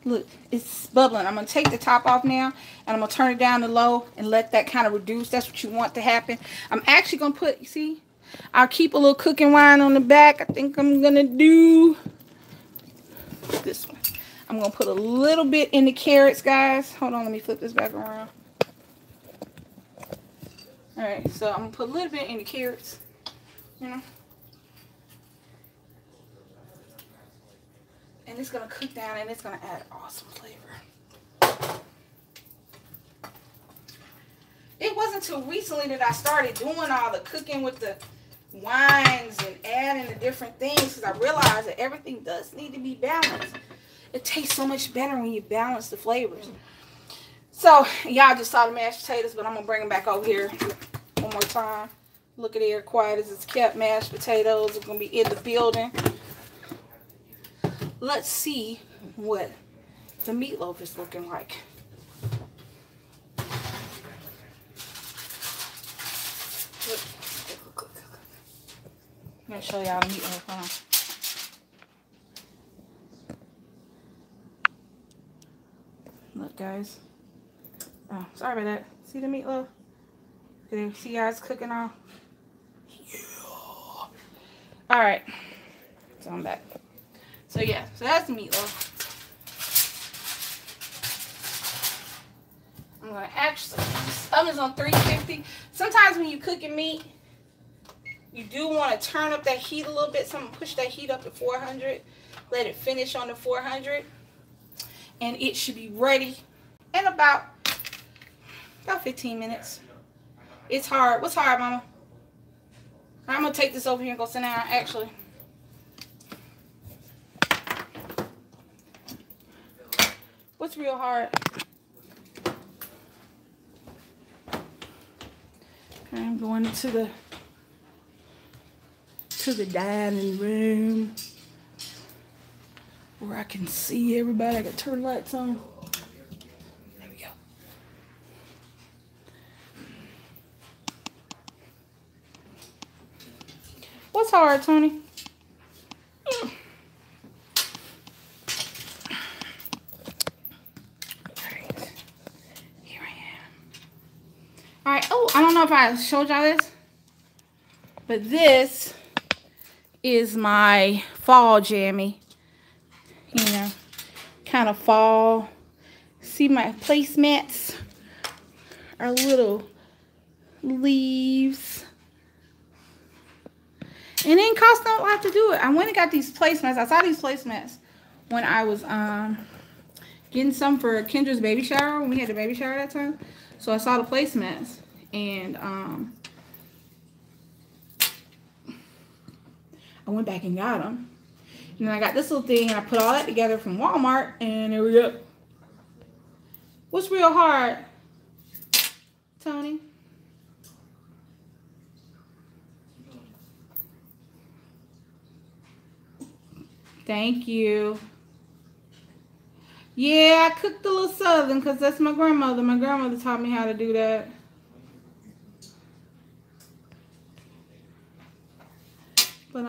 Look, it's bubbling. I'm going to take the top off now. And I'm going to turn it down to low and let that kind of reduce. That's what you want to happen. I'm actually going to put, you see, I'll keep a little cooking wine on the back. I think I'm going to do this one. I'm going to put a little bit in the carrots, guys. Hold on, let me flip this back around. Alright, so I'm going to put a little bit in the carrots. You know. And it's going to cook down and it's going to add awesome flavor. It wasn't until recently that I started doing all the cooking with the wines and adding the different things because I realized that everything does need to be balanced. It tastes so much better when you balance the flavors. So, y'all just saw the mashed potatoes, but I'm going to bring them back over here one more time. Look at here, quiet as it's kept. Mashed potatoes are going to be in the building. Let's see what the meatloaf is looking like. Look. I'm going to show y'all the meatloaf. Hold on. Look, guys. Oh, sorry about that. See the meatloaf? See guys cooking off? Yeah. Alright. So I'm back. So yeah, so that's the meatloaf. I'm gonna actually, this oven's on 350. Sometimes when you cooking meat, you do want to turn up that heat a little bit. So I'm gonna push that heat up to 400. Let it finish on the 400. And it should be ready in about 15 minutes. It's hard. What's hard, Mama? I'm going to take this over here and go sit down, actually. What's real hard? Okay, I'm going to the dining room where I can see everybody. I got to turn the lights on. There we go. What's hard, Tony? Alright. Here I am. Alright. Oh, I don't know if I showed y'all this, but this is my fall jammy. You know, kind of fall. See my placemats are little leaves. And it didn't cost no lot to do it. I went and got these placemats. I saw these placemats when I was getting some for Kendra's baby shower, when we had the baby shower that time. So I saw the placemats and I went back and got them. And then I got this little thing and I put all that together from Walmart and there we go. What's real hard, Tony? Thank you. Yeah, I cooked a little southern because that's my grandmother. My grandmother taught me how to do that. But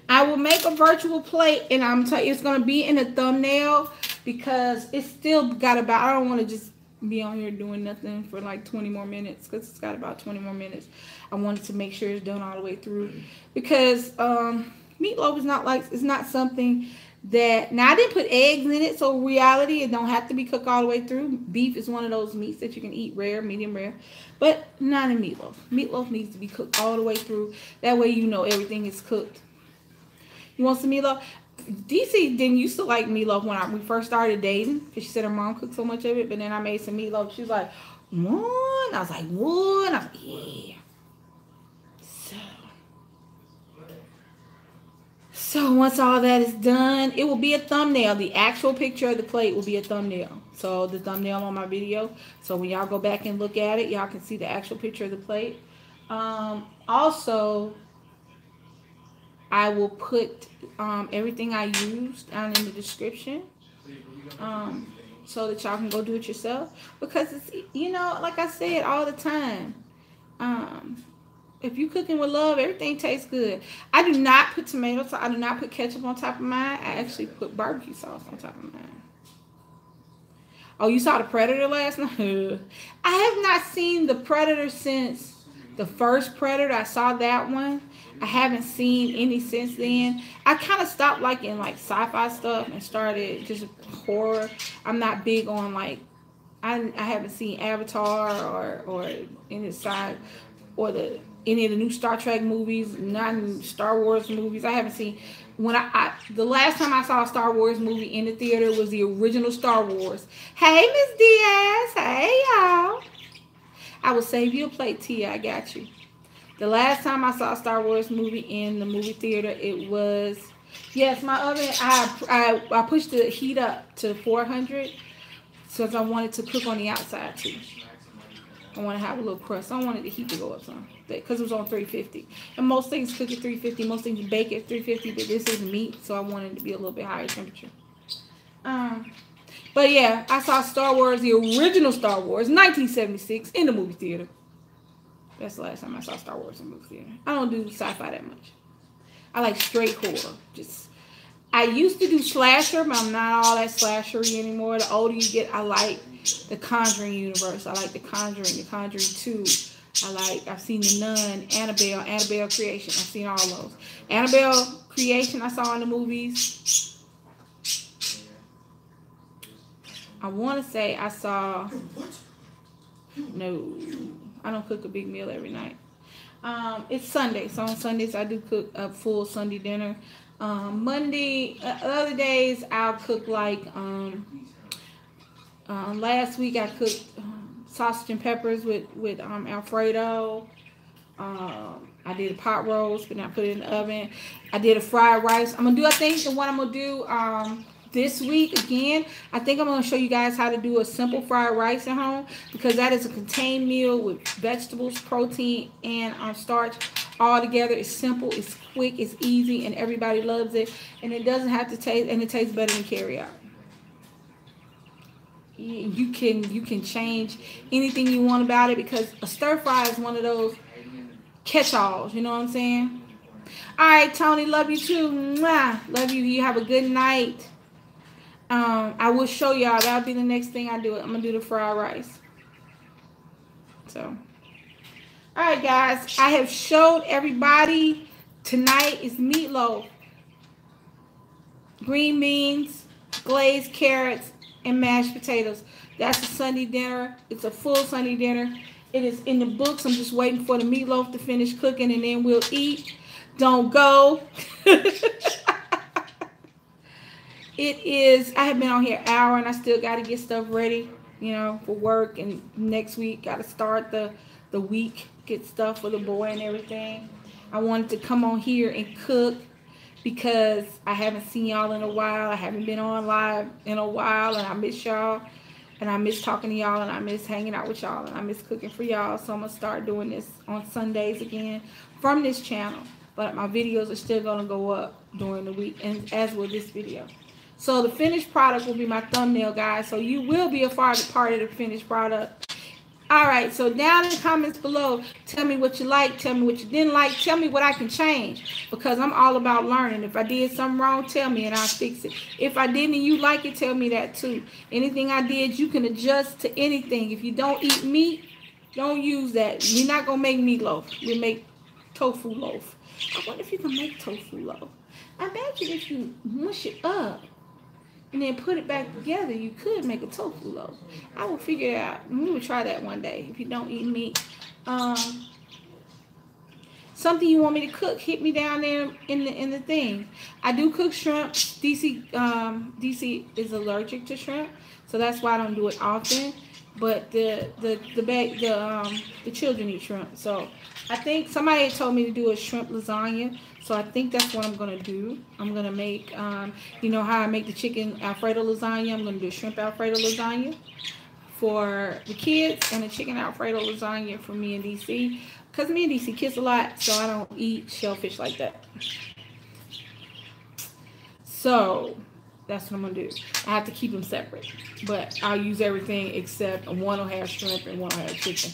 I will make a virtual plate and I'm telling you it's gonna be in a thumbnail because it's still got about, I don't want to just be on here doing nothing for like 20 more minutes because it's got about 20 more minutes. I wanted to make sure it's done all the way through because meatloaf is not like, it's not something that, now I didn't put eggs in it, so reality, it don't have to be cooked all the way through. Beef is one of those meats that you can eat rare, medium rare, but not in meatloaf. Meatloaf needs to be cooked all the way through. That way you know everything is cooked. You want some meatloaf? DC didn't used to like meatloaf when we first started dating because she said her mom cooked so much of it, but then I made some meatloaf. She was like, one? I was like, one? I was like, yeah. So once all that is done, it will be a thumbnail. The actual picture of the plate will be a thumbnail. So the thumbnail on my video. So when y'all go back and look at it, y'all can see the actual picture of the plate. Also, I will put everything I used down in the description so that y'all can go do it yourself. Because it's, you know, like I said all the time, if you cooking with love, everything tastes good. I do not put tomatoes. I do not put ketchup on top of mine. I actually put barbecue sauce on top of mine. Oh, you saw The Predator last night? I have not seen The Predator since the first Predator. I saw that one. I haven't seen any since then. I kind of stopped liking like sci-fi stuff and started just horror. I'm not big on like, I haven't seen Avatar or any side or any of the new Star Trek movies, not Star Wars movies. I haven't seen, when the last time I saw a Star Wars movie in the theater was the original Star Wars. Hey, Miss Diaz. Hey, y'all. I will save you a plate, Tia. I got you. The last time I saw a Star Wars movie in the movie theater, it was, yes, my oven, I pushed the heat up to 400 because I wanted to cook on the outside too. I want to have a little crust. I wanted the heat to go up some because it was on 350. And most things cook at 350. Most things bake at 350, but this is meat, so I wanted it to be a little bit higher temperature. But yeah, I saw Star Wars, the original Star Wars, 1976, in the movie theater. That's the last time I saw Star Wars in the movie theater. I don't do sci-fi that much. I like straight horror. I used to do slasher, but I'm not all that slashery anymore. The older you get, I like the Conjuring universe. I like the Conjuring 2. I've seen The Nun, Annabelle Creation. I've seen all those. Annabelle Creation I saw in the movies. I want to say I saw, no, I don't cook a big meal every night. It's Sunday, so on Sundays I do cook a full Sunday dinner. Monday, other days I'll cook like, last week I cooked sausage and peppers with Alfredo. I did a pot roast, but I put it in the oven. I did a fried rice. I'm gonna do, I think, the one I'm gonna do this week again. I think I'm gonna show you guys how to do a simple fried rice at home, because that is a contained meal with vegetables, protein, and starch all together. It's simple, it's quick, it's easy, and everybody loves it. And it doesn't have to taste, and it tastes better than carry out. You can change anything you want about it, because a stir fry is one of those catch-alls, you know what I'm saying? All right, Tony, love you too. Mwah. Love you. You have a good night. I will show y'all. That'll be the next thing I do. I'm gonna do the fried rice. So, all right, guys, I have showed everybody. Tonight is meatloaf, green beans, glazed carrots, and mashed potatoes. That's a Sunday dinner. It's a full Sunday dinner. It is in the books. I'm just waiting for the meatloaf to finish cooking, and then we'll eat. Don't go. It is, I have been on here an hour, and I still got to get stuff ready, you know, for work. And next week, got to start the week, get stuff for the boy and everything. I wanted to come on here and cook because I haven't seen y'all in a while. I haven't been on live in a while, and I miss y'all. And I miss talking to y'all, and I miss hanging out with y'all, and I miss cooking for y'all. So I'm going to start doing this on Sundays again from this channel. But my videos are still going to go up during the week, and as will this video. So the finished product will be my thumbnail, guys. So you will be a part of the finished product. All right, so down in the comments below, tell me what you like, tell me what you didn't like, tell me what I can change, because I'm all about learning. If I did something wrong, tell me and I'll fix it. If I didn't and you like it, tell me that too. Anything I did, you can adjust to anything. If you don't eat meat, don't use that. We're not going to make meatloaf. We make tofu loaf. I wonder if you can make tofu loaf. I imagine if you mush it up and then put it back together, you could make a tofu loaf. I will figure it out. We will try that one day. If you don't eat meat, something you want me to cook, hit me down there in the thing. I do cook shrimp. DC is allergic to shrimp, so that's why I don't do it often. But the children eat shrimp, so I think somebody told me to do a shrimp lasagna. So I think that's what I'm going to do. I'm going to make, you know how I make the chicken Alfredo lasagna? I'm going to do shrimp Alfredo lasagna for the kids, and a chicken Alfredo lasagna for me and DC. Because me and DC kiss a lot, so I don't eat shellfish like that. So that's what I'm going to do. I have to keep them separate. But I'll use everything except one will have shrimp and one will have chicken.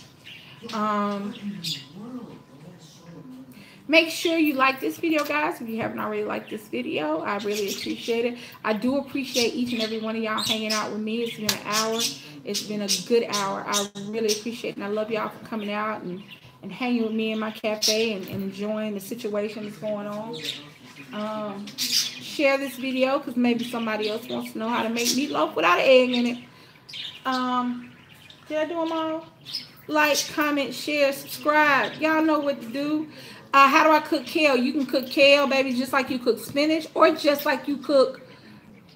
Make sure you like this video, guys. If you haven't already liked this video, I really appreciate it. I do appreciate each and every one of y'all hanging out with me. It's been an hour. It's been a good hour. I really appreciate it. And I love y'all for coming out and hanging with me in my cafe and enjoying the situation that's going on. Share this video because maybe somebody else wants to know how to make meatloaf without an egg in it. Did I do them all? Like, comment, share, subscribe. Y'all know what to do. How do I cook kale? You can cook kale, baby, just like you cook spinach, or just like you cook,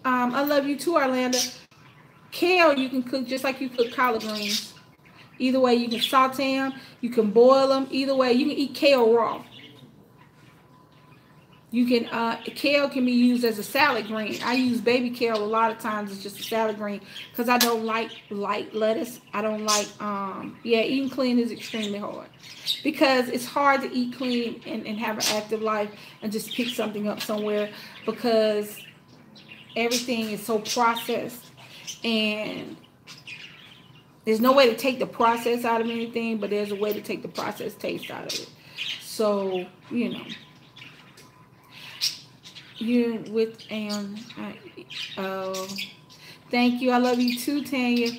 I love you too, Orlando. Kale, you can cook just like you cook collard greens. Either way, you can saute them, you can boil them. Either way, you can eat kale raw. You can kale can be used as a salad green. I use baby kale a lot of times. It's just a salad green because I don't like light lettuce. I don't like yeah, eating clean is extremely hard because it's hard to eat clean and have an active life and just pick something up somewhere because everything is so processed and there's no way to take the process out of anything, but there's a way to take the processed taste out of it. So, you know. You with Aeon. Oh, thank you. I love you too, Tanya.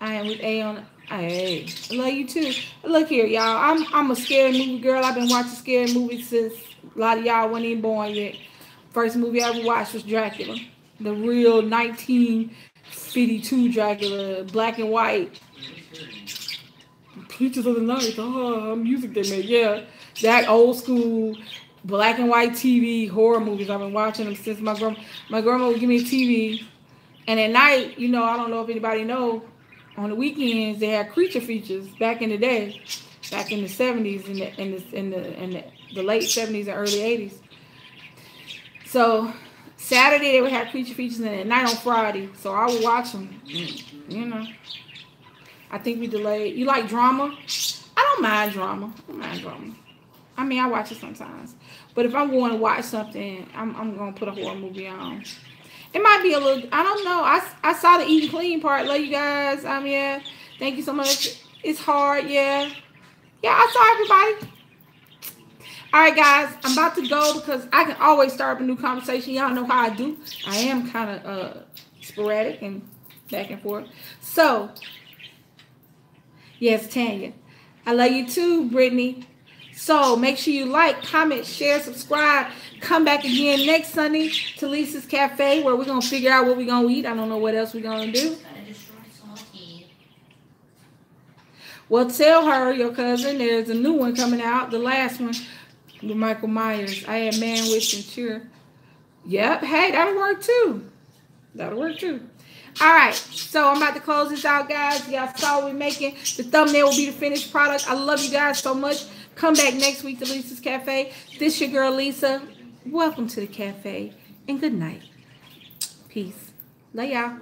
I am with Aeon. Hey, I love you too. Look here, y'all. I'm a scary movie girl. I've been watching scary movies since a lot of y'all weren't even born yet. First movie I ever watched was Dracula, the real 1952 Dracula, black and white. Creatures of the Night. Oh, music they made. Yeah, that old school. Black and white TV horror movies. I've been watching them since my grandma would give me a TV, and at night, you know, I don't know if anybody know, on the weekends they had creature features back in the day, back in the 70s and the late 70s and early 80s. So Saturday they would have creature features, and at night on Friday, so I would watch them. You know, I think we delayed. You like drama? I don't mind drama. I mean, I watch it sometimes. But if I'm going to watch something, I'm going to put a horror movie on. It might be a little, I don't know. I saw the eating clean part. Love you guys. Yeah. Thank you so much. It's hard. Yeah. Yeah, I saw everybody. All right, guys. I'm about to go because I can always start up a new conversation. Y'all know how I do. I am kind of sporadic and back and forth. So, yes, Tanya. I love you too, Brittany. So make sure you like, comment, share, subscribe. Come back again next Sunday to Lisa's Cafe where we're going to figure out what we're going to eat. I don't know what else we're going to do. Well, tell her, your cousin, there's a new one coming out. The last one with Michael Myers. I had Man, Witch, and Cheer. Yep. Hey, that'll work too. That'll work too. All right, so I'm about to close this out, guys. Y'all saw what we're making. The thumbnail will be the finished product. I love you guys so much. Come back next week to Lisa's Cafe. This your girl, Lisa. Welcome to the cafe, and good night. Peace. Love y'all.